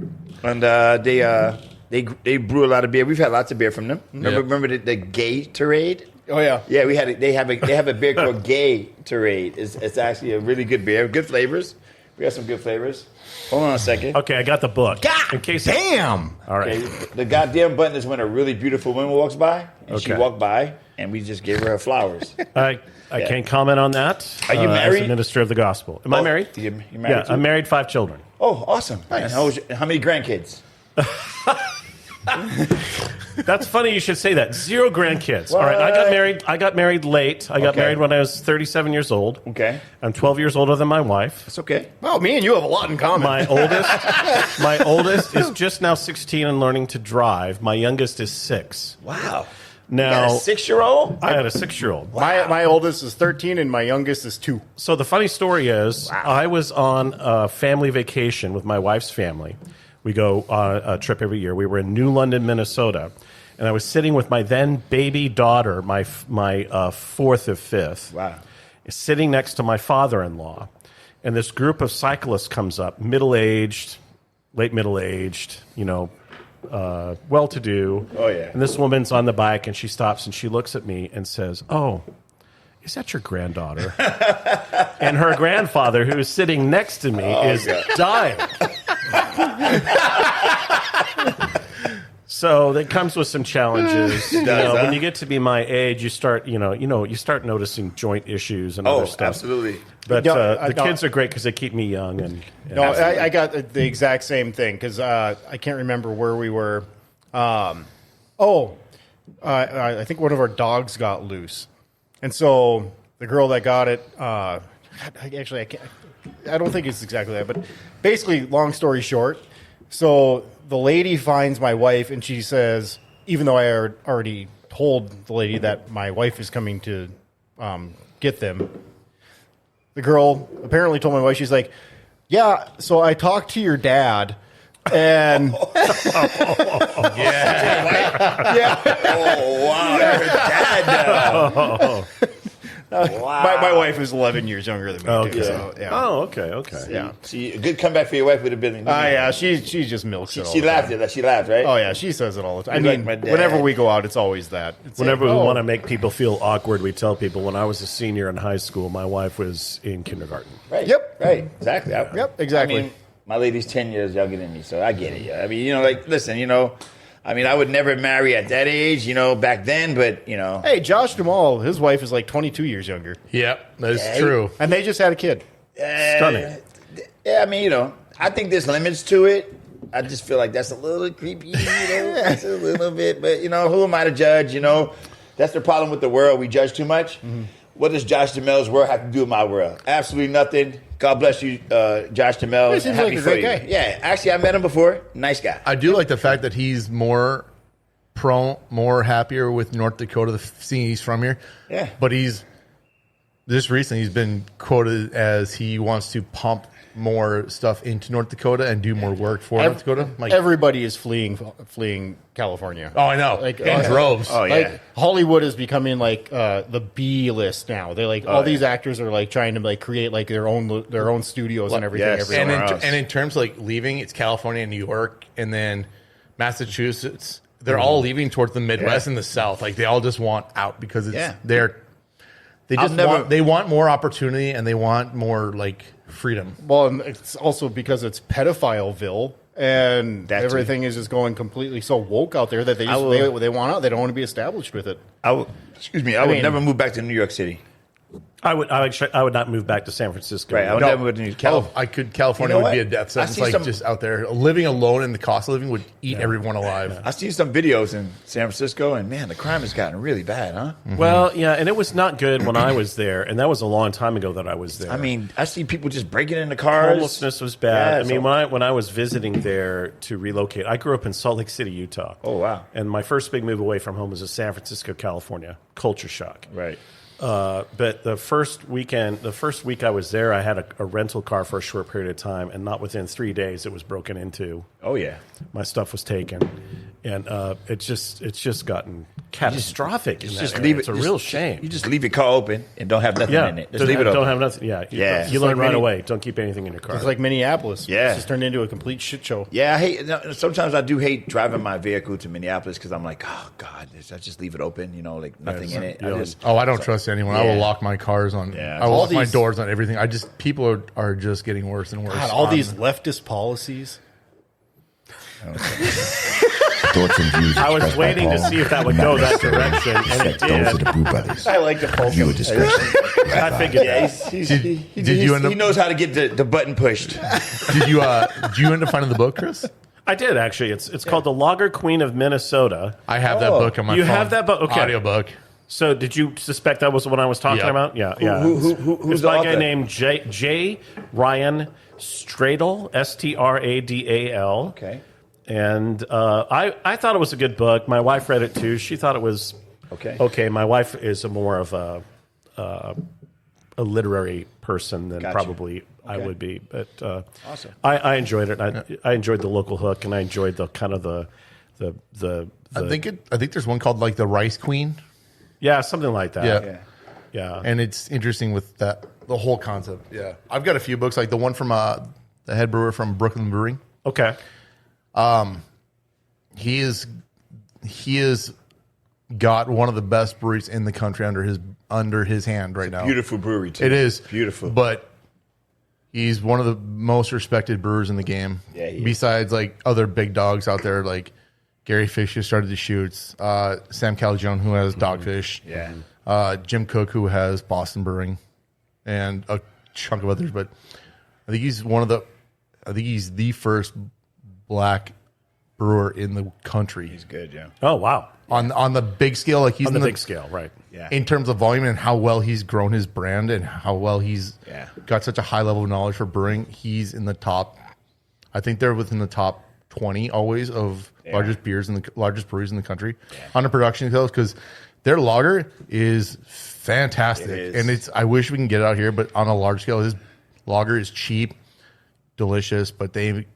and they brew a lot of beer. We've had lots of beer from them. Remember the Gatorade? oh yeah, Yeah, they have a beer called Gatorade. It's actually a really good beer. Good flavors. We got some good flavors. Hold on a second. Okay, I got the book. In case damn. All right. Okay, the goddamn button is when a really beautiful woman walks by, and she Okay. walked by, and we just gave her flowers. I can't comment on that. Are you As married? a minister of the gospel. Am I married? You're married Yeah, too? I'm married, 5 children. Oh, awesome. And how many grandkids? That's funny you should say that. 0 grandkids. All right, I got married late. I got Okay. married when I was 37 years old. Okay. I'm 12 years older than my wife. That's okay. Well, me and you have a lot in common. My oldest is just now 16 and learning to drive. My youngest is 6. Wow. Now, You got a 6-year-old? I had a 6-year-old. my oldest is 13 and my youngest is 2. So the funny story is, I was on a family vacation with my wife's family. We go on a trip every year. We were in New London, Minnesota, and I was sitting with my then baby daughter, my fourth or fifth, sitting next to my father-in-law, and this group of cyclists comes up, middle-aged, late middle-aged, well-to-do. Oh, yeah. And this woman's on the bike, and she stops and she looks at me and says, "Oh, is that your granddaughter?" And her grandfather, who is sitting next to me, is dying. So that comes with some challenges. When you get to be my age, you start, you start noticing joint issues and other stuff. Absolutely. But the kids are great because they keep me young. And No, I got the exact same thing because I can't remember where we were. I think one of our dogs got loose. And so the girl that got it, I don't think it's exactly that, but basically, long story short, so the lady finds my wife and she says, even though I already told the lady that my wife is coming to get them, the girl apparently told my wife, she's like, "Yeah, so I talked to your dad, And Yeah. Oh, wow. Dad. Wow. my wife is 11 years younger than me. Okay. Too, so, yeah. Oh, okay. Yeah. See, a good comeback for your wife would have been. Yeah, she just milks it all She the laughed time. at that. She laughed, right? Oh, yeah, she says it all the time. You're I mean, like my dad. whenever we go out, it's always that. It's Whenever like, we oh, want to make people feel awkward, we tell people when I was a senior in high school, my wife was in kindergarten. Right. Yep. Right. Exactly. Yep, exactly. I mean, my lady's 10 years younger than me, so I get it. Yeah. I mean, listen, I mean, I would never marry at that age, back then, but, Hey, Josh Duhamel, his wife is like 22 years younger. Yep, that is true. And they just had a kid. Stunning. Yeah, I mean, I think there's limits to it. I just feel like that's a little creepy, That's a little bit, but, who am I to judge, That's the problem with the world. We judge too much. Mm-hmm. What does Josh Duhamel's world have to do with my world? Absolutely nothing. God bless you, Josh Duhamel. He seems like a great guy. Yeah, actually, I met him before. Nice guy. I do like the fact that he's more happier with North Dakota, seeing he's from here. Yeah. But he's been quoted as he wants to pump more stuff into North Dakota and do more work for North Dakota. Like, Everybody is fleeing California. oh, I know. Like, In droves. Oh, yeah. Like Hollywood is becoming like the B list now. They all these actors are like trying to like create like their own studios and everything. yes. everywhere And else. in terms of like leaving, it's California and New York, and then Massachusetts. They're all leaving towards the Midwest and the South. Like they all just want out because they want more opportunity and they want more like freedom. Well, and it's also because it's pedophileville and That too. everything is just going completely so woke out there that they want out. They don't want to be established with it. I would never move back to New York City. I would not move back to San Francisco. Right, I would never move to New York. California You know would be what? a death sentence. I see Like some- just out there living alone, and the cost of living would eat everyone alive. I've seen some videos in San Francisco, and man, the crime has gotten really bad, huh? Well, yeah, and it was not good when I was there, and that was a long time ago that I was there. I mean, I see people just breaking into cars. Homelessness was bad. Yeah, I mean, when I was visiting there to relocate, I grew up in Salt Lake City, Utah. Oh, wow. And my first big move away from home was to San Francisco, California. Culture shock. Right. But the first week I was there, I had a rental car for a short period of time, and not within 3 days it was broken into. Oh, yeah. My stuff was taken, and it's just gotten catastrophic. It's a real shame. You just leave your car open and don't have nothing in it. Just leave it don't open. have nothing. Yeah, Yeah. You learn like right many- away. Don't keep anything in your car. It's like Minneapolis. Yeah. It's just turned into a complete shit show. Yeah, sometimes I do hate driving my vehicle to Minneapolis because I'm like, oh, God, I just leave it open, like nothing in it. I don't trust anyone. I will Yeah. lock my cars on. Yeah. I will All lock my these- doors on everything. People are just getting worse and worse. God, all these leftist policies. Thoughts and views. I was expressed by waiting to Paul see if that would do go not that necessarily direction, and it reflect those of did. the Bru Brothers. I like the focus. Viewer discretion. I figured Yeah, that. he knows how to get the button pushed. Did you end up finding the book, Chris? I did actually. It's called The Lager Queen of Minnesota. I have that book on my phone. You have that book? Okay. Audiobook. So did you suspect that was the one I was talking Yeah. about? Yeah, yeah. Who's it's the by a guy author? named J. Ryan Stradal, Stradal. Okay. And I thought it was a good book. My wife read it too. She thought it was Okay. Okay, my wife is more of a literary person than Gotcha. probably I Okay. would be. But Awesome. I enjoyed it. I enjoyed the local hook, and I enjoyed the kind of the I think there's one called like the Rice Queen. yeah, something like that. Yeah. Yeah. And it's interesting with the whole concept. Yeah, I've got a few books, like the one from the head brewer from Brooklyn Brewing. Okay. He is got one of the best breweries in the country under his hand right now. Beautiful brewery, too. It is Beautiful. but he's one of the most respected brewers in the game. Yeah, he is. Besides like other big dogs out there, like Gary Fish, who started the Shoots, Sam Calagione, who has Dogfish, Yeah. Jim Cook, who has Boston Brewing, and a chunk of others. But I think he's the first black brewer in the country. He's good, yeah. Oh wow. On the big scale, like he's On the in big scale, right? Yeah. in terms of volume and how well he's grown his brand and how well he's got such a high level of knowledge for brewing. He's in the top. I think they're within the top 20 always of largest breweries in the country on a production scale, because their lager is fantastic. It is. And I wish we can get it out here, but on a large scale, his lager is cheap, delicious, but they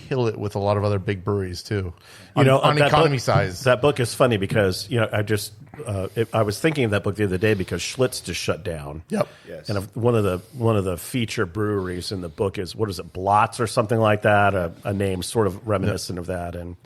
kill it with a lot of other big breweries too. On that economy book, size. That book is funny because I was thinking of that book the other day because Schlitz just shut down. Yep. Yes. And one of the feature breweries in the book is what is it, Blotz or something like that? A name sort of reminiscent of that, and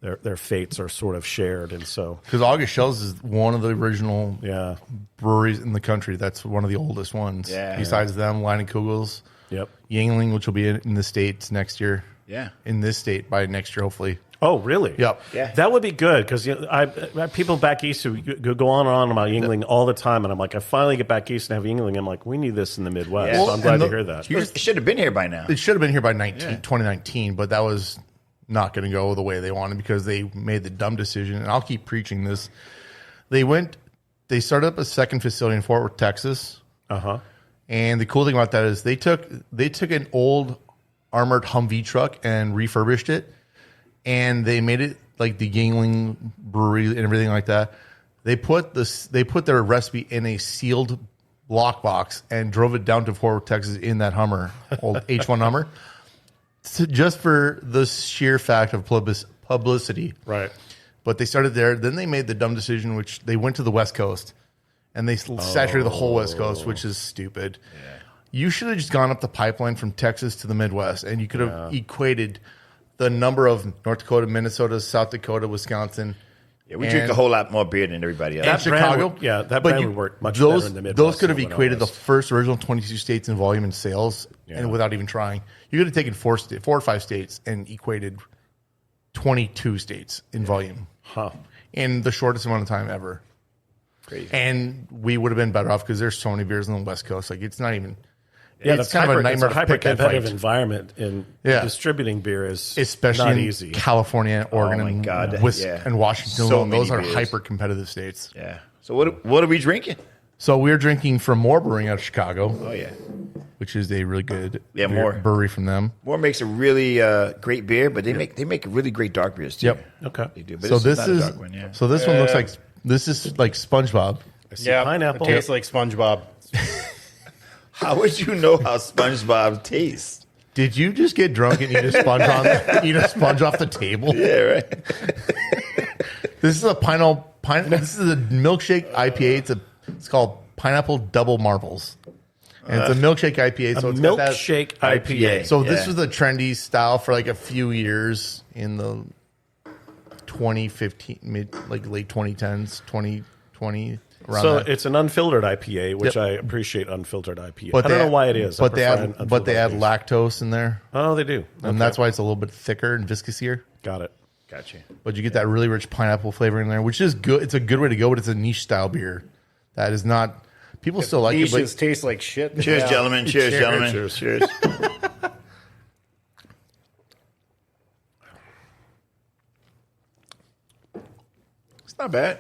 their fates are sort of shared, and so Because August Shells is one of the original yeah. breweries in the country. That's one of the oldest ones. Yeah. Besides them, Leinenkugel's, Yep. Yingling, which will be in the States next year. Yeah. In this state by next year, hopefully. Oh, really? Yep. Yeah. That would be good because I have people back east who go on and on about Yingling all the time, and I'm like, I finally get back east and have Yingling. I'm like, we need this in the Midwest. Yeah. So I'm glad to hear that. It should have been here by now. It should have been here by 2019, but that was not going to go the way they wanted because they made the dumb decision. And I'll keep preaching this. They started up a second facility in Fort Worth, Texas. Uh-huh. And the cool thing about that is they took an old armored Humvee truck and refurbished it, and they made it like the Yingling brewery and everything like that. They put their recipe in a sealed lockbox and drove it down to Fort Worth, Texas in that Hummer, old H1 Hummer, just for the sheer fact of publicity. Right. But they started there. Then they made the dumb decision, which they went to the West Coast, and they saturated the whole West Coast, which is stupid. Yeah. You should have just gone up the pipeline from Texas to the Midwest, and you could have equated the number of North Dakota, Minnesota, South Dakota, Wisconsin. Yeah, we drink a whole lot more beer than everybody else. And Chicago. That brand would work much better in the Midwest. Those could have equated the first original 22 states in volume and sales, and without even trying. You could have taken 4 or 5 states and equated 22 states in volume in the shortest amount of time ever. Crazy. And we would have been better off because there's so many beers on the West Coast. Like, it's not even... Yeah, it's kind of a nightmare it's a hyper-competitive fight. environment, and distributing beer is especially not in easy. California, Oregon, Oh my God. and Washington. So those are many beers. hyper-competitive states. Yeah. So what are we drinking? So we're drinking from Moore Brewing out of Chicago. Oh, yeah. Which is a really good Moore. brewery from them. Moore makes a really great beer, but they make really great dark beers too. Yep. Okay. They do. But So this this is is not a dark one, yeah. so this one looks like this is like SpongeBob. Yeah, pineapple. It tastes like SpongeBob. How would you know how SpongeBob tastes? Did you just get drunk and eat a sponge off the table? Yeah, right. This is a This is a milkshake IPA. It's called Pineapple Double Marbles, and it's a milkshake IPA. So it's got that- Milkshake IPA. So this was the trendy style for like a few years in the 2015, late 2010s, 2020. Around So that. it's an unfiltered IPA, which I appreciate unfiltered IPA. But I don't know why it is. But they add IPAs. lactose in there, Oh, they do. and that's why it's a little bit thicker and viscousier. Got it. Gotcha. But you get that really rich pineapple flavor in there, which is good. It's a good way to go, but it's a niche style beer. That is not. People still like it, Niches but taste like shit. Cheers, Yeah. gentlemen. Cheers, gentlemen. Cheers. It's not bad.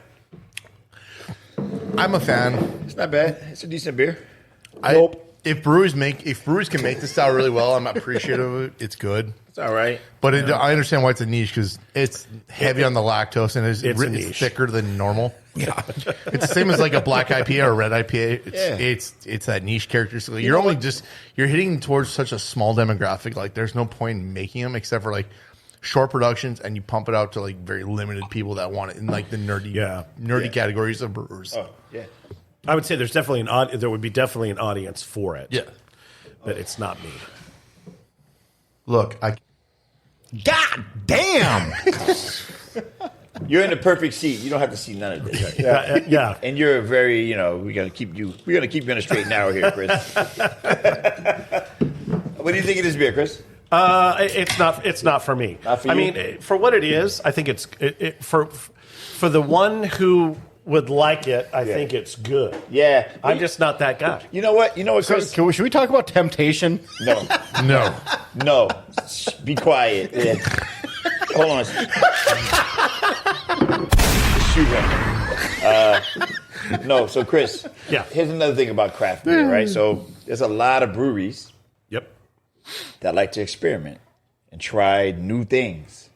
I'm a fan. It's not bad. It's a decent beer. If breweries can make this style really well, I'm appreciative of it. It's good. It's all right. But I understand why it's a niche because it's heavy on the lactose and It's a it's niche. thicker than normal. Yeah, it's the same as like a black IPA or a red IPA. It's that niche characteristic. You're hitting towards such a small demographic. Like, there's no point in making them except for like short productions, and you pump it out to like very limited people that want it in like the nerdy categories of brewers. Oh, yeah. I would say there would be definitely an audience for it. Yeah, But it's not me. Look, God damn! You're in the perfect seat. You don't have to see none of this. Yeah. And you're a very, we're gonna keep you on a straight and narrow here, Chris. What do you think of this beer, Chris? It's not for me. Not for you? I mean, for what it is, I think it's for the one who would like it. I think it's good. Yeah. I'm just not that guy. You know what, Chris? Should we talk about temptation? No. Shh, be quiet. Yeah. Hold on. Shoot him. No, so Chris. Yeah. Here's another thing about craft beer, right? So there's a lot of breweries Yep. that like to experiment and try new things.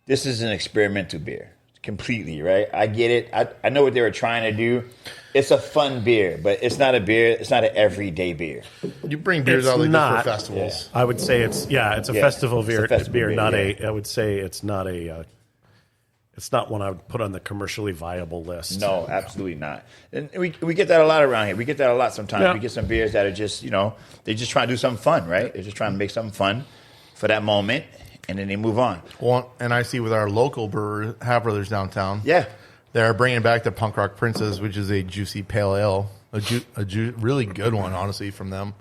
This is an experimental beer. completely, right? I get it. I know what they were trying to do. It's a fun beer, but it's not a beer. It's not an everyday beer. You bring beers out like this for festivals. I would say it's a festival beer. Not yeah. I would say it's not a. It's not one I would put on the commercially viable list. No, absolutely not. And we get that a lot around here. We get that a lot sometimes. Yeah. We get some beers that are just, they just try to do something fun, right? They're just trying to make something fun for that moment, and then they move on. Well, and I see with our local brewer, Have Brothers downtown. Yeah. They're bringing back the Punk Rock Princess, which is a juicy pale ale. Really good one, honestly, from them.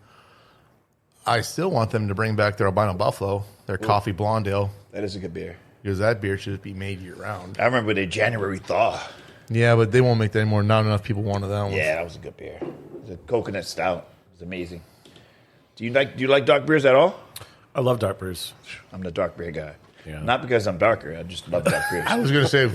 I still want them to bring back their Albino Buffalo, their coffee blonde ale. That is a good beer. Because that beer should be made year-round. I remember the January thaw. Yeah, but they won't make that anymore. Not enough people wanted that one. Yeah, that was a good beer. It was a coconut stout. It was amazing. Do you like dark beers at all? I love dark brews. I'm the dark beer guy. Yeah. Not because I'm darker. I just love dark beers. I was going to say...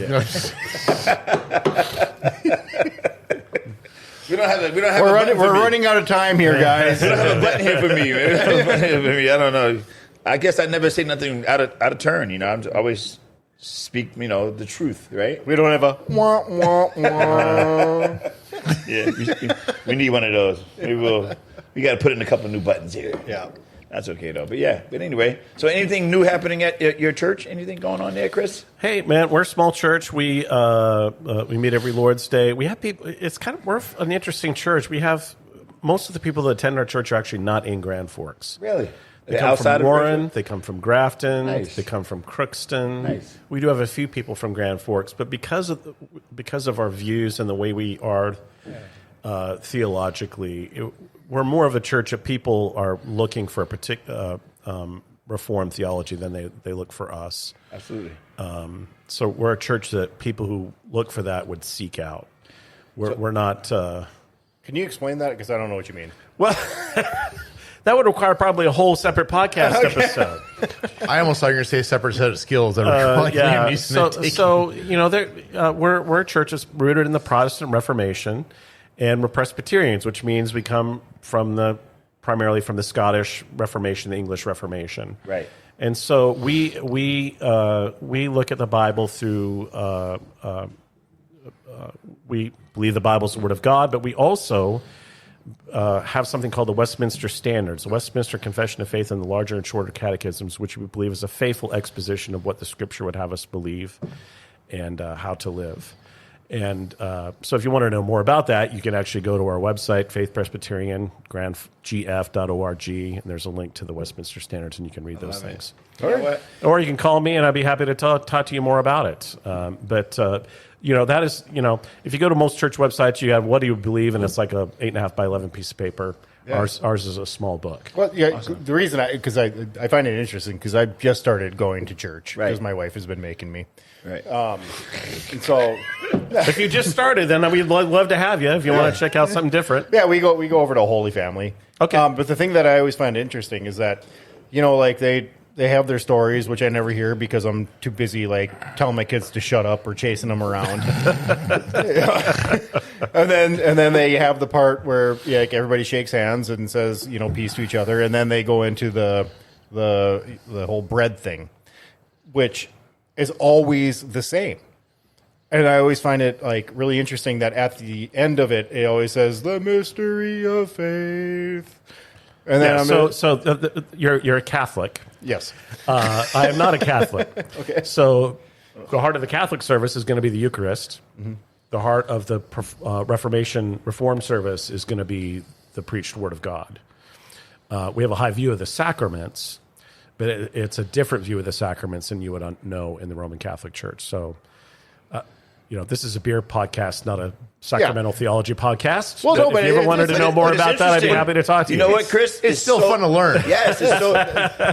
We're running out of time here, guys. We don't have a button here for me. I don't know. I guess I never say nothing out of turn. I'm always speak, the truth, right? We don't have a wah, wah, wah. Yeah, we need one of those. We got to put in a couple new buttons here. Yeah. That's okay, though. But anyway. So anything new happening at your church? Anything going on there, Chris? Hey, man, we're a small church. We meet every Lord's Day. We have people. We're an interesting church. We have most of the people that attend our church are actually not in Grand Forks. Really? They come outside from of Warren. Richmond? They come from Grafton. Nice. They come from Crookston. Nice. We do have a few people from Grand Forks, but because of our views and the way we are theologically, we're more of a church that people are looking for a particular Reformed theology than they look for us. Absolutely. So we're a church that people who look for that would seek out. We're not. Can you explain that? Because I don't know what you mean. Well. That would require probably a whole separate podcast episode. I almost thought you were going to say a separate set of skills. That we're a church that's rooted in the Protestant Reformation, and we're Presbyterians, which means we come primarily from the Scottish Reformation, the English Reformation. Right. And so we look at the Bible through. We believe the Bible is the Word of God, but we also have something called the Westminster Standards, the Westminster Confession of Faith, and the larger and shorter catechisms, which we believe is a faithful exposition of what the Scripture would have us believe and how to live. And so if you want to know more about that, you can actually go to our website, Faith Presbyterian, GF.org, and there's a link to the Westminster Standards, and you can read those things. Or you can call me, and I'd be happy to talk to you more about it. That is, if you go to most church websites, you have what do you believe, and it's like a 8.5 by 11 piece of paper. Yeah. Ours is a small book. Well, yeah, awesome. The reason because I find it interesting because I just started going to church because my wife has been making me. Right. And so, if you just started, then we'd love to have you if you want to check out something different. Yeah, we go over to Holy Family. Okay. But the thing that I always find interesting is that, like they have their stories, which I never hear because I'm too busy telling my kids to shut up or chasing them around. and then they have the part where everybody shakes hands and says peace to each other, and then they go into the whole bread thing, which is always the same. And I always find it really interesting that at the end of it, it always says the mystery of faith. And then you're a Catholic. Yes. I am not a Catholic. Okay. So the heart of the Catholic service is going to be the Eucharist. Mm-hmm. The heart of the Reformed service is going to be the preached Word of God. We have a high view of the sacraments, but it's a different view of the sacraments than you would know in the Roman Catholic Church. So, this is a beer podcast, not a sacramental theology podcast. Well, but if you ever wanted to know more about that, I'd be happy to talk to you. You know what, Chris? It's still fun to learn. Yes.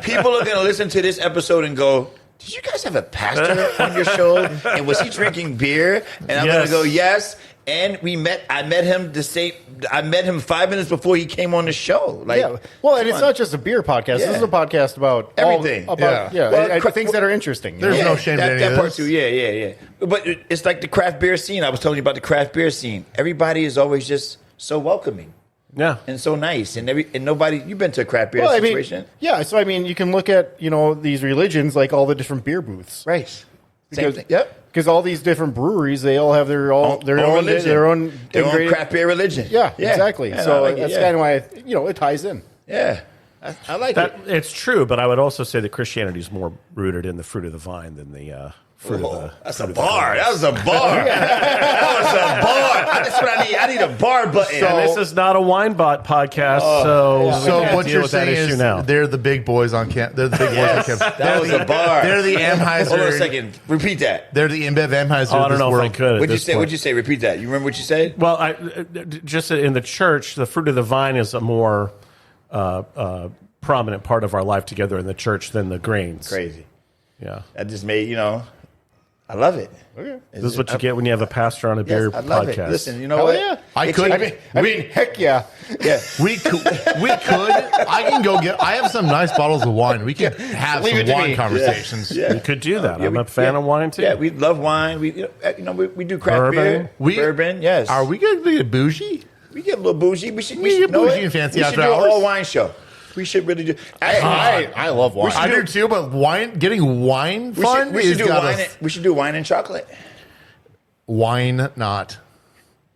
People are going to listen to this episode and go, did you guys have a pastor on your show? And was he drinking beer? And I'm going to go, yes. And I met him 5 minutes before he came on the show. Well, and it's not just a beer podcast. Yeah. This is a podcast about everything. Things that are interesting. There's no shame in any of this. Yeah. But it's like the craft beer scene. I was telling you about the craft beer scene. Everybody is always just so welcoming. Yeah, and so nice, and nobody. You've been to a craft beer situation, So you can look at these religions like all the different beer booths, right? Same thing. Yep. Because all these different breweries, they all have their own religion. their own craft beer religion. Yeah, exactly. Yeah, so like that's kind of why it ties in. Yeah, I like it. It's true, but I would also say that Christianity is more rooted in the fruit of the vine than the fruit of the. That's a bar. That was a bar. That was a bar. That's what I need. I need a bar button. So this is not a wine bot podcast, so what you're saying is they're the big boys on camp. They're the big boys on camp. That was a bar. They're the Amheiser. Hold on a second. Repeat that. They're the InBev Amheiser. I don't know if I could. What'd you say? What'd you say? Repeat that. You remember what you said? Well, just in the church, the fruit of the vine is a more prominent part of our life together in the church than the grains. Crazy. Yeah. That just made, I love it. Okay. This is what you get when you have a pastor on a beer I love podcast. it. Listen, you know what? Yeah. I mean, heck yeah. Yeah. we could. I can go get. I have some nice bottles of wine. We can have Leave it some to wine me. conversations. Yeah. You could do that. Yeah, I'm a fan of wine too. Yeah, we love wine. We do craft Bourbon. beer. Bourbon, yes. Are we going to be bougie? We get a little bougie. We should get know bougie it. and fancy we after should do hours. a whole wine show. We should really do. I love wine. I do too, but getting wine fun we should is do wine. We should do wine and chocolate. wine not.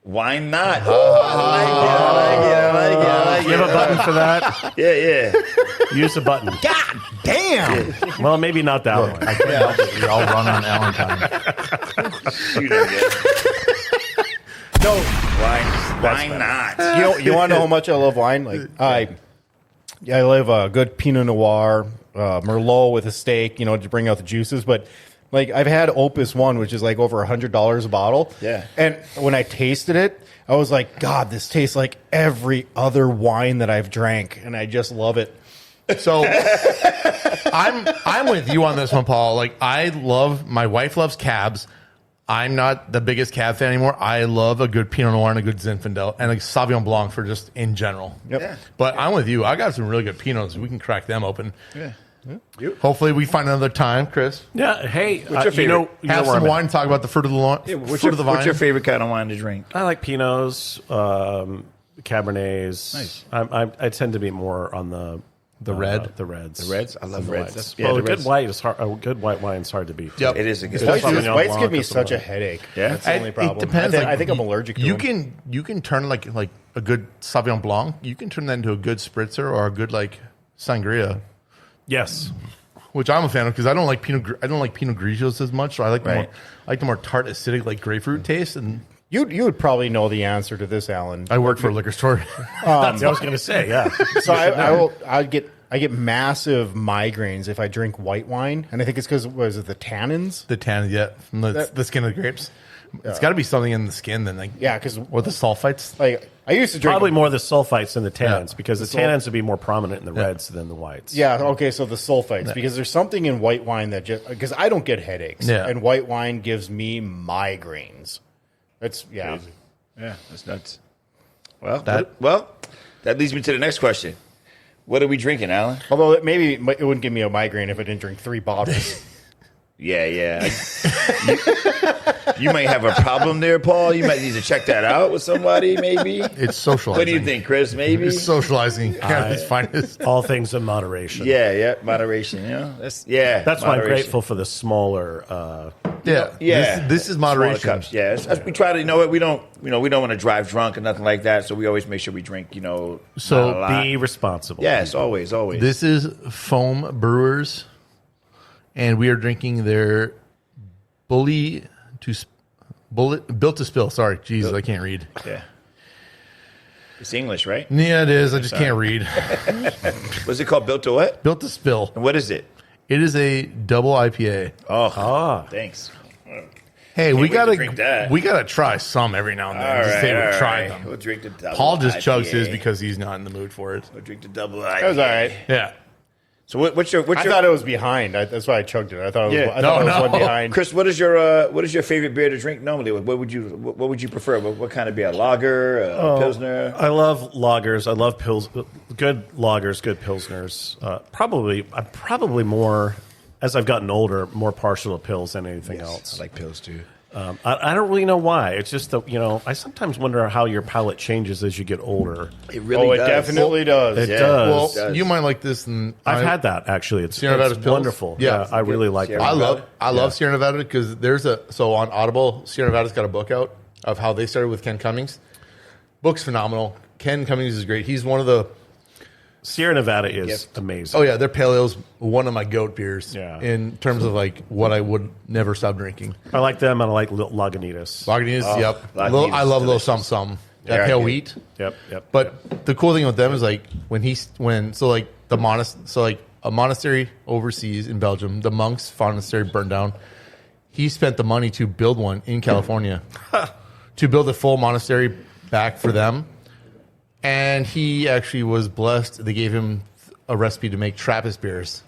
Wine not. I like it. You have a button for that? Yeah. Use the button. God damn. Well, maybe not that one. I can't help it. We all run on Allentown. Shoot it, No, wine not. you want to know how much I love wine? Like I love a good Pinot Noir, Merlot with a steak, to bring out the juices. But like I've had Opus One, which is like over $100 a bottle. Yeah. And when I tasted it, I was like, God, this tastes like every other wine that I've drank, and I just love it. So I'm with you on this one, Paul. Like my wife loves cabs. I'm not the biggest cab fan anymore. I love a good Pinot Noir and a good Zinfandel and a Sauvignon Blanc for just in general. Yep. Yeah. But I'm with you. I got some really good Pinots. We can crack them open. Yeah. Hopefully we find another time, Chris. Yeah. Hey, What's your favorite? Have some wine and talk about the fruit of the lawn. What's fruit of the vine. What's your favorite kind of wine to drink? I like Pinots, Cabernets. Nice. I tend to be more on the red. The reds. The reds? I love reds. Whites. Yeah, Well, the a good reds. white is hard. A good white wine is hard to beat. Yep. It is a good Whites, Sauvignon whites Blanc give me is the such a one. headache. Yeah? That's the only problem. It depends. I think I'm allergic to them. You can turn like a good Sauvignon Blanc. You can turn that into a good spritzer or a good like sangria, Yes. which I'm a fan of because I don't like Pinot Grigios as much. So I like Right. the more tart, acidic, like grapefruit taste. And You would probably know the answer to this, Alan. I work for a liquor store. That's what I was going to say. Yeah. So I get massive migraines if I drink white wine, and I think it's because was it the tannins? the tannin, from the skin of the grapes. It's got to be something in the skin then, like Yeah, because or the sulfites. like I used to drink Probably more the sulfites than the tannins because the sul- tannins would be more prominent in the reds than the whites. Yeah, okay, so the sulfites because there's something in white wine that just because I don't get headaches, Yeah. and white wine gives me migraines. That's Yeah, that's nuts. Well, that leads me to the next question. What are we drinking, Alan? Although it wouldn't give me a migraine if I didn't drink 3 bottles. Yeah. You might have a problem there, Paul. You might need to check that out with somebody, maybe. It's socializing. What do you think, Chris? Maybe? It's socializing. It's finest. All things in moderation. Yeah, moderation. That's moderation. why I'm grateful for the smaller. Yeah, This is Smaller moderation. cups. Yeah, we try to. You know what? We don't want to drive drunk or nothing like that. So we always make sure we drink. So not a lot. Be responsible. Yes, always. This is Foam Brewers, and we are drinking their Built to Spill. Sorry, Jesus, I can't read. Yeah. It's English, right? Yeah, it is. I just can't read. What's it called? Built to what? Built to Spill. And what is it? It is a double IPA. Oh, thanks. Hey, Can't we wait to gotta drink that. try some every now and then. All Just say right, we're all trying right. them. We'll drink the double Paul just chugs IPA. his because he's not in the mood for it. We'll drink the double IPA. That was all right. Yeah. So what's your? I thought it was behind. That's why I chugged it. I thought it was, one behind. Chris, what is your favorite beer to drink normally? What would you prefer? What kind of beer? A lager, a pilsner? I love lagers. I love good lagers, good pilsners. I'm probably more, as I've gotten older, more partial to pills than anything else. I like pills too. I don't really know why. It's just that, I sometimes wonder how your palate changes as you get older. It really does. It definitely does. It does. Well, you might like this. And I've had that, actually. It's Sierra Nevada's pills? wonderful. Yeah, I really like it. I love Sierra Nevada because so on Audible, Sierra Nevada's got a book out of how they started with Ken Cummings. Book's phenomenal. Ken Cummings is great. He's one of the... Sierra Nevada is amazing. Oh, yeah. Their Pale Ale's one of my goat beers in terms of what I would never stop drinking. I like them, and I like Lagunitas. Lagunitas, yep. I love Little Something Something. That pale wheat. Yep. But the cool thing with them is a monastery overseas in Belgium, the monks' monastery burned down. He spent the money to build one in California, to build a full monastery back for them. And he actually was blessed. They gave him a recipe to make Trappist beers.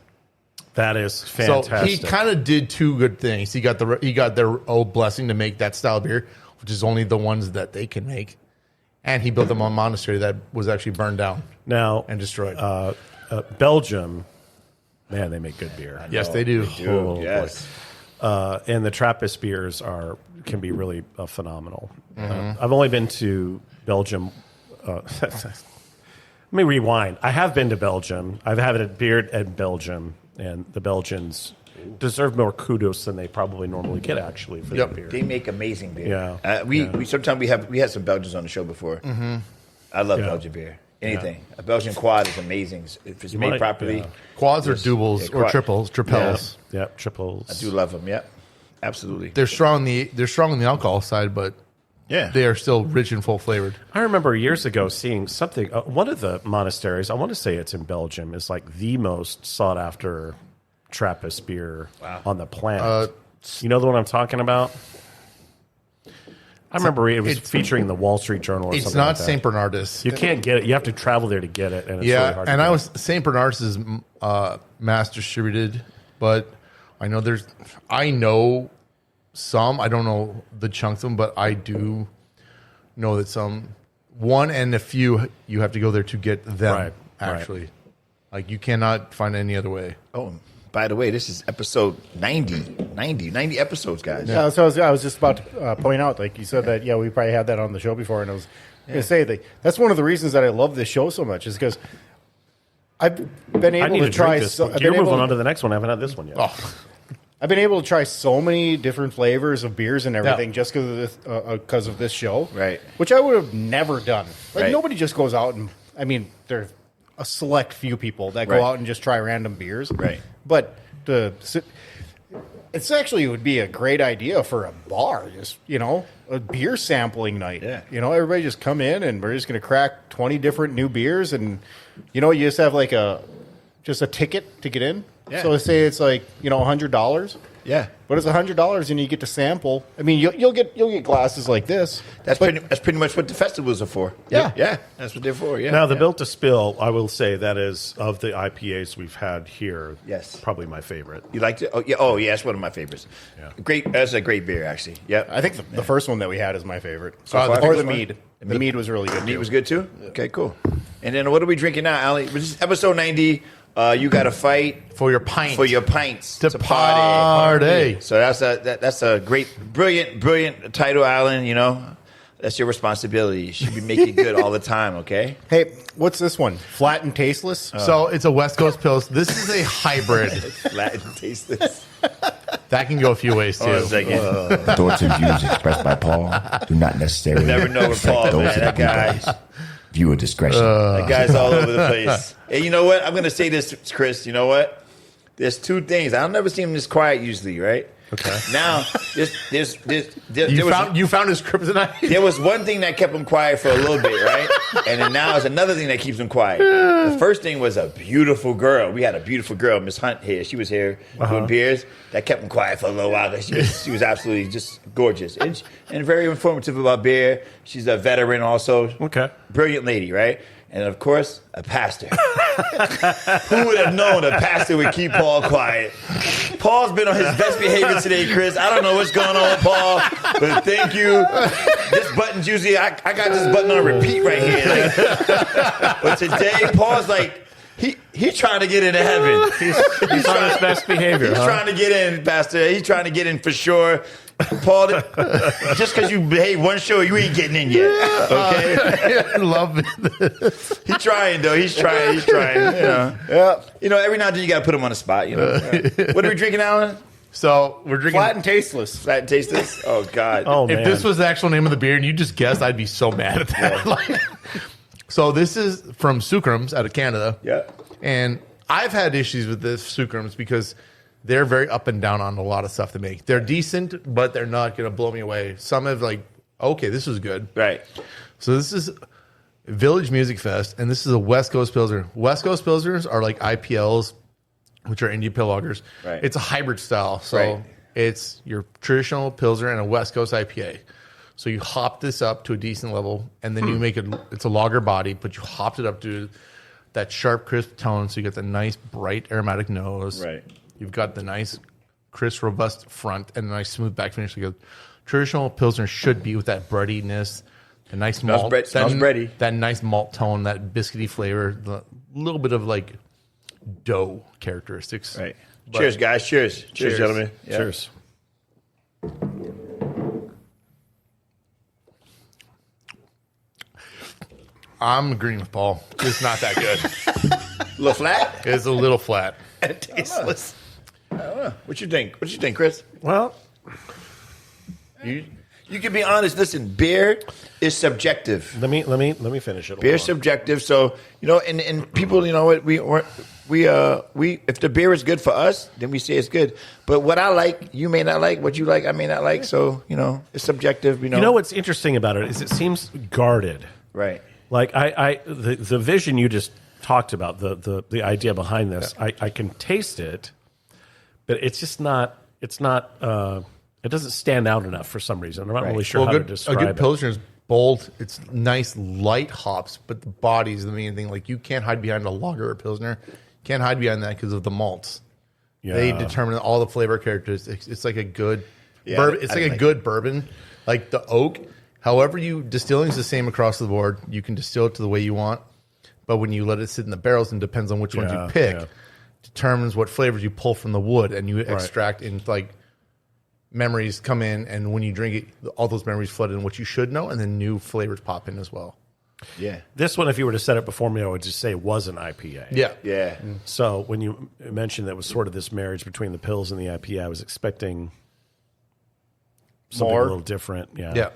That is fantastic. So he kind of did two good things. He got their old blessing to make that style of beer, which is only the ones that they can make. And he built them a monastery that was actually burned down and destroyed. Belgium, man, they make good beer. Yes, they do. Oh, yes. And the Trappist beers can be really phenomenal. I've only been to Belgium. Let me rewind. I have been to Belgium. I've had a beer in Belgium, and the Belgians deserve more kudos than they probably normally get, actually, for their beer. They make amazing beer. Yeah. We sometimes we had some Belgians on the show before. I love Belgian beer. Anything. A Belgian quad is amazing if it's made properly. Quads or doubles or triples, tripels. Yeah, triples. I do love them. Yep, absolutely. They're strong on the alcohol side, but they are still rich and full flavored. I remember years ago seeing something. One of the monasteries, I want to say it's in Belgium, is like the most sought after Trappist beer on the planet. You know the one I'm talking about? I remember it was featuring the Wall Street Journal or something. It's not like that. St. Bernardus. You can't get it. You have to travel there to get it, and it's really hard to get. St. Bernardus is mass distributed, but I know some. I don't know the chunks of them, but I do know that one and a few, you have to go there to get them, actually. Like, you cannot find any other way. Oh, by the way, this is episode 90 episodes, guys. Yeah, so I was just about to point out, like you said that, we probably had that on the show before, and I was going to say that that's one of the reasons that I love this show so much is because I've been able to try. You're moving on to the next one. I haven't had this one yet. I've been able to try so many different flavors of beers and everything just because of this show, right? Which I would have never done. Like nobody just goes out and there are a select few people that go out and just try random beers, right? But it's actually would be a great idea for a bar, just a beer sampling night. Yeah, everybody just come in and we're just going to crack 20 different new beers, and you just have like a ticket to get in. Yeah. So say it's like $100. Yeah, but it's $100 and you get to sample. I mean, you'll get glasses like this. That's pretty much what the festivals are for. Yeah, that's what they're for. Yeah. Now the Built to Spill, I will say that is of the IPAs we've had here. Yes, probably my favorite. You liked it? Oh yeah, it's one of my favorites. Yeah, great. That's a great beer, actually. Yeah, I think the first one that we had is my favorite. Or the mead. The mead was really good. The mead was good too. Okay, cool. And then what are we drinking now, Ali? This is episode 90. You got to fight for your pint. For your pints to party. So that's a great, brilliant title, Alan. That's your responsibility. You should be making good all the time. Okay. Hey, what's this one? Flat and tasteless. So it's a West Coast Pils. This is a hybrid. Flat and tasteless. That can go a few ways too. The thoughts and views expressed by Paul do not necessarily never know with Paul, man. That guy. Viewer discretion. That guy's all over the place. Hey, you know what? I'm going to say this, Chris. You know what? There's two things. I'll never see him this quiet usually, right? Okay. Now, you found his kryptonite? There was one thing that kept him quiet for a little bit, right? And then now there's another thing that keeps him quiet. The first thing was a beautiful girl. We had a beautiful girl, Miss Hunt, here. She was here doing beers. That kept him quiet for a little while. She was absolutely just gorgeous and very informative about beer. She's a veteran also. Okay. Brilliant lady, right? And, of course, a pastor. Who would have known a pastor would keep Paul quiet? Paul's been on his best behavior today, Chris. I don't know what's going on, Paul, but thank you. This button's usually, I got this button on repeat right here. But today, Paul's like, he's trying to get into heaven. He's on his best behavior. He's trying to get in, Pastor. He's trying to get in for sure. Paul, just because you behave one show, you ain't getting in yet. Okay? I love it. He's trying, though. He's trying. Yeah. Every now and then you got to put him on the spot. What are we drinking, Alan? So we're drinking Flat and tasteless. Flat and tasteless? Oh, God. Oh, If man. this was the actual name of the beer and you just guessed, I'd be so mad at that. So this is from Sucrums out of Canada. Yeah. And I've had issues with this Sucrums because they're very up and down on a lot of stuff they make. They're decent, but they're not going to blow me away. Some have okay, this was good. Right. So this is Village Music Fest, and this is a West Coast Pilsner. West Coast Pilsners are like IPLs, which are India Pale Lagers. Right. It's a hybrid style. So Right. it's your traditional Pilsner and a West Coast IPA. So you hop this up to a decent level, and then you make it, it's a lager body, but you hopped it up to that sharp, crisp tone, so you get the nice, bright, aromatic nose. Right. You've got the nice, crisp, robust front, and a nice, smooth back finish. Like a traditional Pilsner should be with that breadiness, the nice malt. Smells bready. That nice malt tone, that biscuity flavor, the little bit of dough characteristics. Right. Cheers, guys. Cheers. Cheers, gentlemen. Yeah. Cheers. I'm agreeing with Paul. It's not that good. A little flat? It's a little flat. And tasteless. I don't know. What you think? What you think, Chris? Well, You can be honest. Listen, beer is subjective. let me finish it. Beer is subjective. So and people, what we if the beer is good for us, then we say it's good. But what I like, you may not like. What you like, I may not like. So it's subjective. You know what's interesting about it is it seems guarded. Right. Like the vision you just talked about, the idea behind this, I can taste it, but it's just not. It's not. It doesn't stand out enough for some reason. I'm not really sure how to describe a good it. Pilsner is bold. It's nice, light hops, but the body is the main thing. Like you can't hide behind a lager or Pilsner. Can't hide behind that because of the malts. Yeah. They determine all the flavor characteristics. It's like a good Yeah, bourbon. It's I like a like good bourbon. Like the oak. However, distilling is the same across the board. You can distill it to the way you want, but when you let it sit in the barrels, and depends on which ones you pick, determines what flavors you pull from the wood, and you extract in memories come in, and when you drink it, all those memories flood in what you should know, and then new flavors pop in as well. Yeah. This one, if you were to set it before me, I would just say it was an IPA. Yeah. Yeah. So when you mentioned that was sort of this marriage between the Pils and the IPA, I was expecting something a little different. Yeah. Yeah.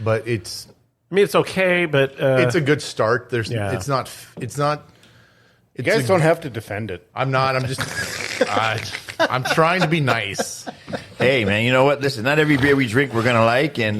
But it's okay, but it's a good start. It's not. You guys don't have to defend it. I'm not. I'm just. I'm trying to be nice. Hey, man, you know what? Listen, not every beer we drink we're gonna like, and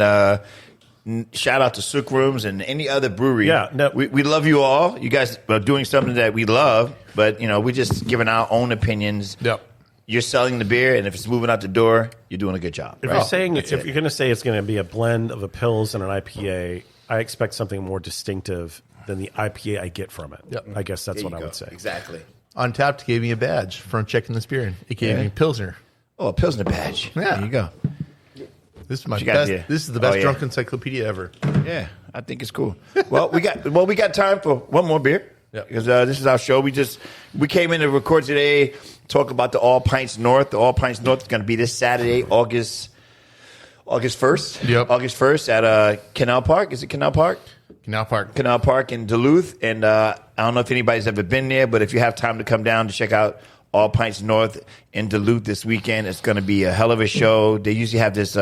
shout out to Sucrums and any other brewery. Yeah, no. we love you all. You guys are doing something that we love, but we're just giving our own opinions. Yep. You're selling the beer, and if it's moving out the door, you're doing a good job. If you're going to say it's going to be a blend of a Pils and an IPA, I expect something more distinctive than the IPA I get from it. Yep. I guess that's There what you I go. would say. Exactly. Untapped gave me a badge from checking this beer in. It gave me Pilsner. Oh, a Pilsner badge. Yeah. There you go. This is my you got best. here? This is the best Oh, yeah. drunk encyclopedia ever. Yeah, I think it's cool. Well, we got time for one more beer. Yeah. Because this is our show. We came in to record today, talk about the All Pints North. The All Pints North is going to be this Saturday, August 1st. Yep. August 1st at Canal Park. Is it Canal Park? Canal Park in Duluth. And I don't know if anybody's ever been there, but if you have time to come down to check out All Pints North in Duluth this weekend, it's going to be a hell of a show. They usually have this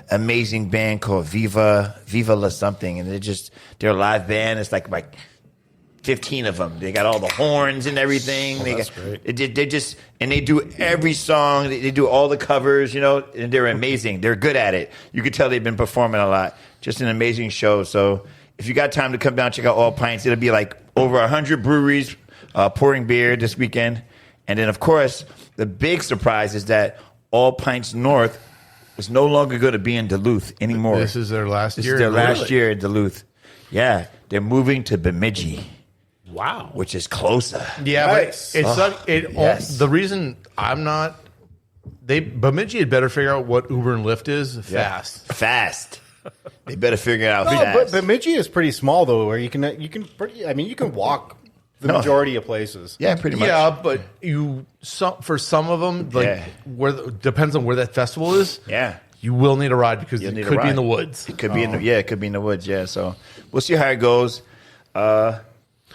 amazing band called Viva La something, and they're a live band. It's like 15 of them. They got all the horns and everything. That's great. They do every song. They do all the covers, and they're amazing. They're good at it. You can tell they've been performing a lot. Just an amazing show. So if you got time to come down, check out All Pints. It'll be like over 100 breweries pouring beer this weekend. And then, of course, the big surprise is that All Pints North is no longer going to be in Duluth anymore. This is their last year. This is their last year in Duluth. Yeah, they're moving to Bemidji. Wow. Which is closer. Yeah, Nice. but yes. the reason I'm not. Bemidji had better figure out what Uber and Lyft is fast. They better figure it out No, fast. but Bemidji is pretty small though, where you can walk the majority of places. Yeah, pretty much. Yeah, but for some of them, Yeah. depends on where that festival is. Yeah. you will need a ride because You'll it need a could be in ride. the woods. It could be it could be in the woods. Yeah, so we'll see how it goes.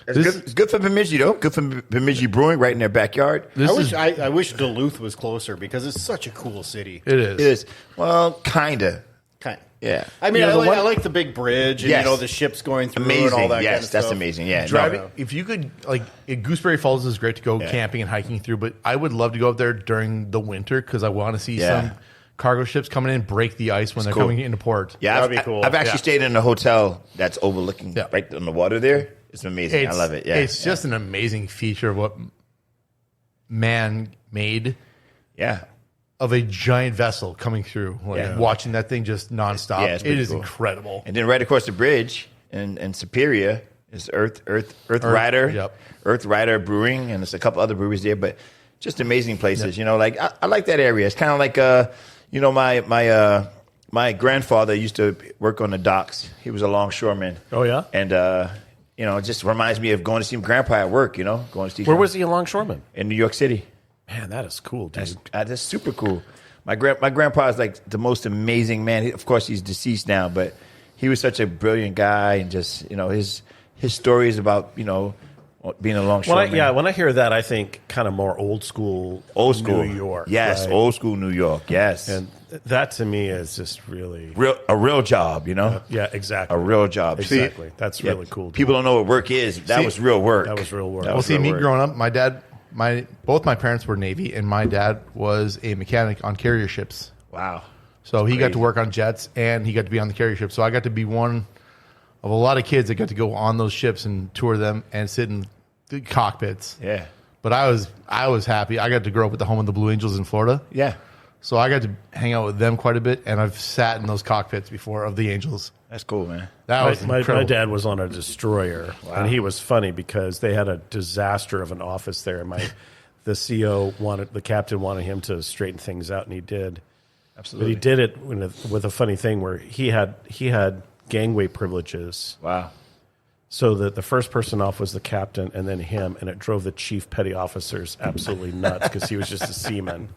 It's good for Bemidji though. Good for Bemidji Brewing, right in their backyard. I wish Duluth was closer because it's such a cool city. It is. It is. Well, kinda. Yeah. I mean, I like the big bridge and Yes. the ships going through Amazing. and all that. Yes, kind of that's stuff. amazing. Yeah. Driving, no. if you could, Gooseberry Falls is great to go camping and hiking through, but I would love to go up there during the winter because I want to see some cargo ships coming in, break the ice when they're coming into port. Yeah, That'd be cool. I've actually stayed in a hotel that's overlooking right on the water there. It's amazing. I love it. Yeah. It's just an amazing feature of what man made. Yeah. Of a giant vessel coming through, watching that thing just nonstop. Yeah, it's it pretty is cool. incredible. And then right across the bridge in Superior is Earth Rider. Yep. Earth Rider Brewing, and there's a couple other breweries there, but just amazing places. Yep. I like that area. It's kind of like my grandfather used to work on the docks. He was a longshoreman. Oh yeah. And it just reminds me of going to see Grandpa at work. Going to see. Where was he a longshoreman? In New York City. Man, that is cool, dude. That's super cool. My grandpa is like the most amazing man. Of course, he's deceased now, but he was such a brilliant guy, and just his stories about being a longshoreman. When I hear that, I think kind of more old school New York. Yes, right? old school New York. Yes, and that to me is just really a real job. Yeah, exactly. A real job. Exactly. That's really cool. People don't know what work is. That was real work. That was real work. Me growing up, my dad. Both my parents were Navy, and my dad was a mechanic on carrier ships. Wow. So he got to work on jets, and he got to be on the carrier ship. So I got to be one of a lot of kids that got to go on those ships and tour them and sit in the cockpits. Yeah. But I was happy. I got to grow up at the home of the Blue Angels in Florida. Yeah. So I got to hang out with them quite a bit, and I've sat in those cockpits before of the Angels. That's cool, man. That was incredible. My dad was on a destroyer, and he was funny because they had a disaster of an office there. The captain wanted him to straighten things out, and he did. Absolutely. But he did it with a funny thing where he had gangway privileges. Wow. So that the first person off was the captain and then him, and it drove the chief petty officers absolutely nuts because he was just a seaman.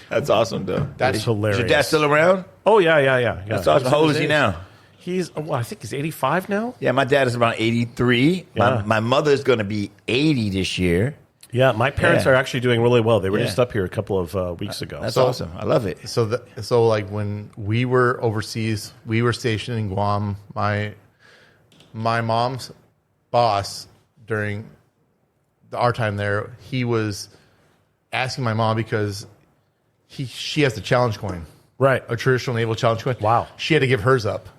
That's awesome, though. That's hilarious. Is your dad still around? Oh, yeah. That's awesome. How old is he now? I think he's 85 now. Yeah, my dad is around 83. Yeah. My mother's going to be 80 this year. Yeah, my parents are actually doing really well. They were Yeah. just up here a couple of weeks ago. That's awesome. I love it. So like when we were overseas, we were stationed in Guam. My mom's boss during our time there, he was asking my mom because she has the challenge coin, right? A traditional naval challenge coin. Wow. She had to give hers up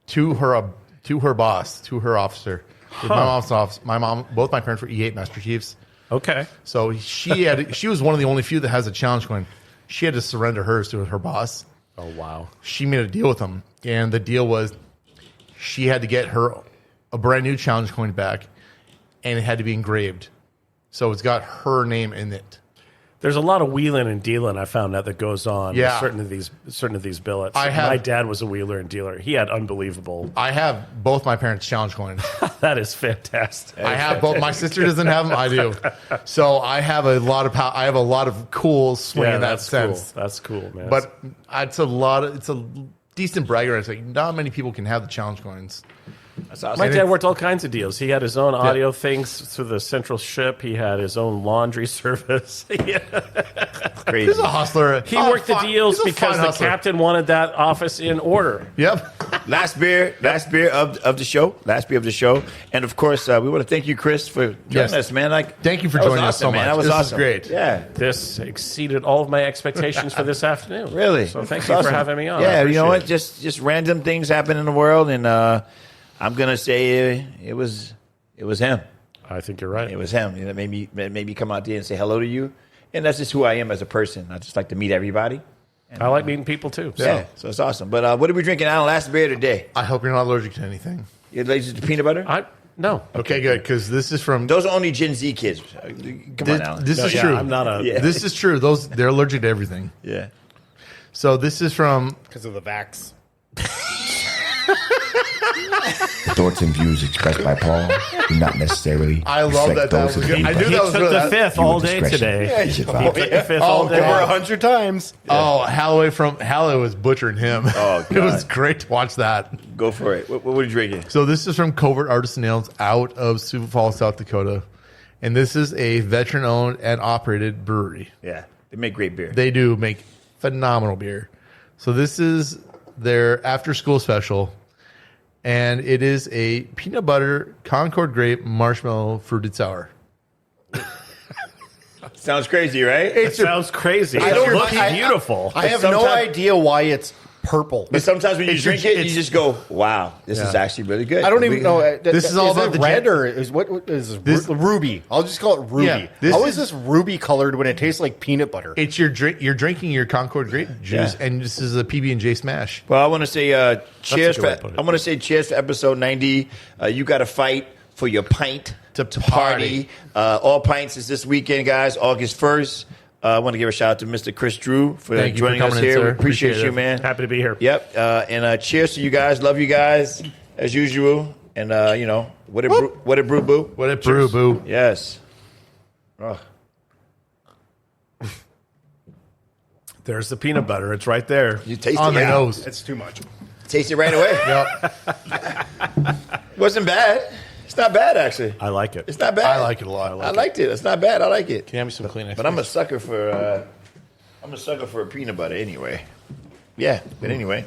to her boss, to her officer. With my mom's office. Both my parents were E8 Master Chiefs. Okay. So she was one of the only few that has a challenge coin. She had to surrender hers to her boss. Oh, wow. She made a deal with him, and the deal was she had to get her a brand new challenge coin back, and it had to be engraved. So it's got her name in it. There's a lot of wheeling and dealing I found out that goes on with certain of these billets. My dad was a wheeler and dealer. He had unbelievable. I have both my parents' challenge coins. That is fantastic. I have both. My sister doesn't have them. I do. So I have a lot of I have a lot of cool swing in that sense. Cool. That's cool, man. But it's a decent bragger. It's like not many people can have the challenge coins. That's awesome. My dad worked all kinds of deals. He had his own audio things through the central ship. He had his own laundry service. Crazy. He's a hustler. He worked the deals because the captain wanted that office in order. Yep. Last beer of the show. And of course, we want to thank you, Chris, for joining us, man. Thank you for joining us so much. That was this awesome. Is great. Yeah. This exceeded all of my expectations for this afternoon. Really? So thank That's you awesome. for having me on. Yeah, you know what? Just random things happen in the world, and I'm gonna say it was him. I think you're right. It was him. It made me come out there and say hello to you, and that's just who I am as a person. I just like to meet everybody. And, I like meeting people too. Yeah, so it's awesome. But what are we drinking, Alan? Last beer today. I hope you're not allergic to anything. You're allergic to peanut butter? No. Okay, good, because this is from. Those are only Gen Z kids. Come on, Alan. This is true. I'm not a. Yeah. This is true. They're allergic to everything. Yeah. So this is from. Because of the vax. The thoughts and views expressed by Paul do not necessarily. I love that. That was good. I knew that was took really. the fifth all day today. Yeah, He took the fifth all day. Over 100 times. Oh, Halloway was butchering him. Oh, it was God. great to watch that. Go for it. What are you drinking? So this is from Covert Artisan Ales out of Sioux Falls, South Dakota, and this is a veteran-owned and operated brewery. Yeah, they make great beer. They do make phenomenal beer. So this is their after-school special, and it is a peanut butter Concord grape marshmallow fruited sour. Sounds crazy, right? It sounds crazy. It looks beautiful. I have no idea why it's purple. But sometimes when you drink it, you just go, "Wow, this is actually really good." I don't even know. This is all about the the red or is what is this, ruby? I'll just call it ruby. Yeah, How is this ruby colored when it tastes like peanut butter? It's your drink. You're drinking your Concord grape juice, and this is a PB&J smash. Well, I want to say cheers. a good way to put it. I want to say cheers for episode 90. You got to fight for your pint to party. All Pints is this weekend, guys. August 1st. I want to give a shout out to Mr. Chris Drew for Thank you for joining us coming in, here. sir. We appreciate Appreciate you, it. man. Happy to be here. Yep. And cheers to you guys. Love you guys as usual. And what a brew, boo. What a brew, boo. Yes. Oh. There's the peanut butter. It's right there. You taste On it the yeah. nose. It's too much. Taste it right away. Yep. Wasn't bad. It's not bad, actually. I like it. It's not bad. I like it a lot. I liked it. It's not bad. I like it. Can you have me some Kleenex? But I'm a sucker for a peanut butter anyway. Yeah, but anyway.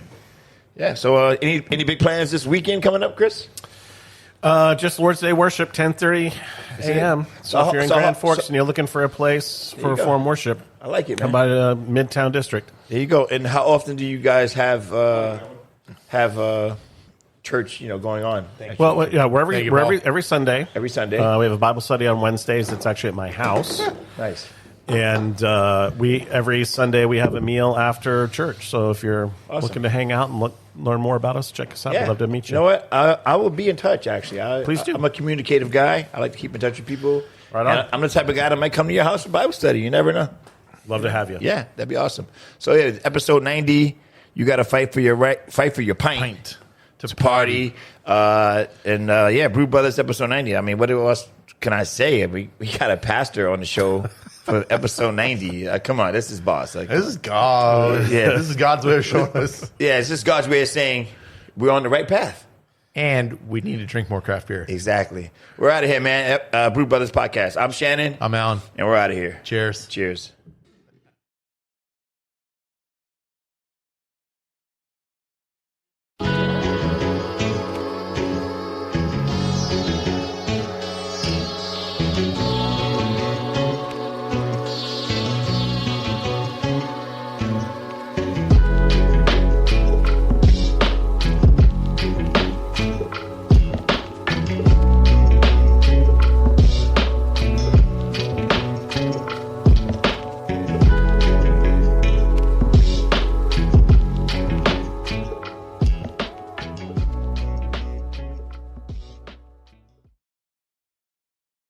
Yeah. So any big plans this weekend coming up, Chris? Just Lord's Day worship, 10:30 a.m. So if you're in Grand Forks and you're looking for a place for Reform worship, I like it, man. come by the Midtown District. There you go. And how often do you guys have church, going on? Well, yeah, we're Thank you, every Sunday. Every Sunday. We have a Bible study on Wednesdays. It's actually at my house. Nice. And every Sunday we have a meal after church. So if you're looking to hang out and learn more about us, check us out. We'd love to meet you. You know what? I will be in touch, actually. Please do. I'm a communicative guy. I like to keep in touch with people. Right on. And I'm the type of guy that might come to your house for Bible study. You never know. Love to have you. Yeah, that'd be awesome. So yeah, episode 90. You got to fight for your pint to party. Bru Brothas episode 90. I mean, what else can I say? We got a pastor on the show for episode 90. Come on, this is boss. Like, This is God. Yeah. This is God's way of showing us. yeah, it's just God's way of saying we're on the right path. And we need to drink more craft beer. Exactly. We're out of here, man. Bru Brothas podcast. I'm Shannon. I'm Alan. And we're out of here. Cheers. Cheers.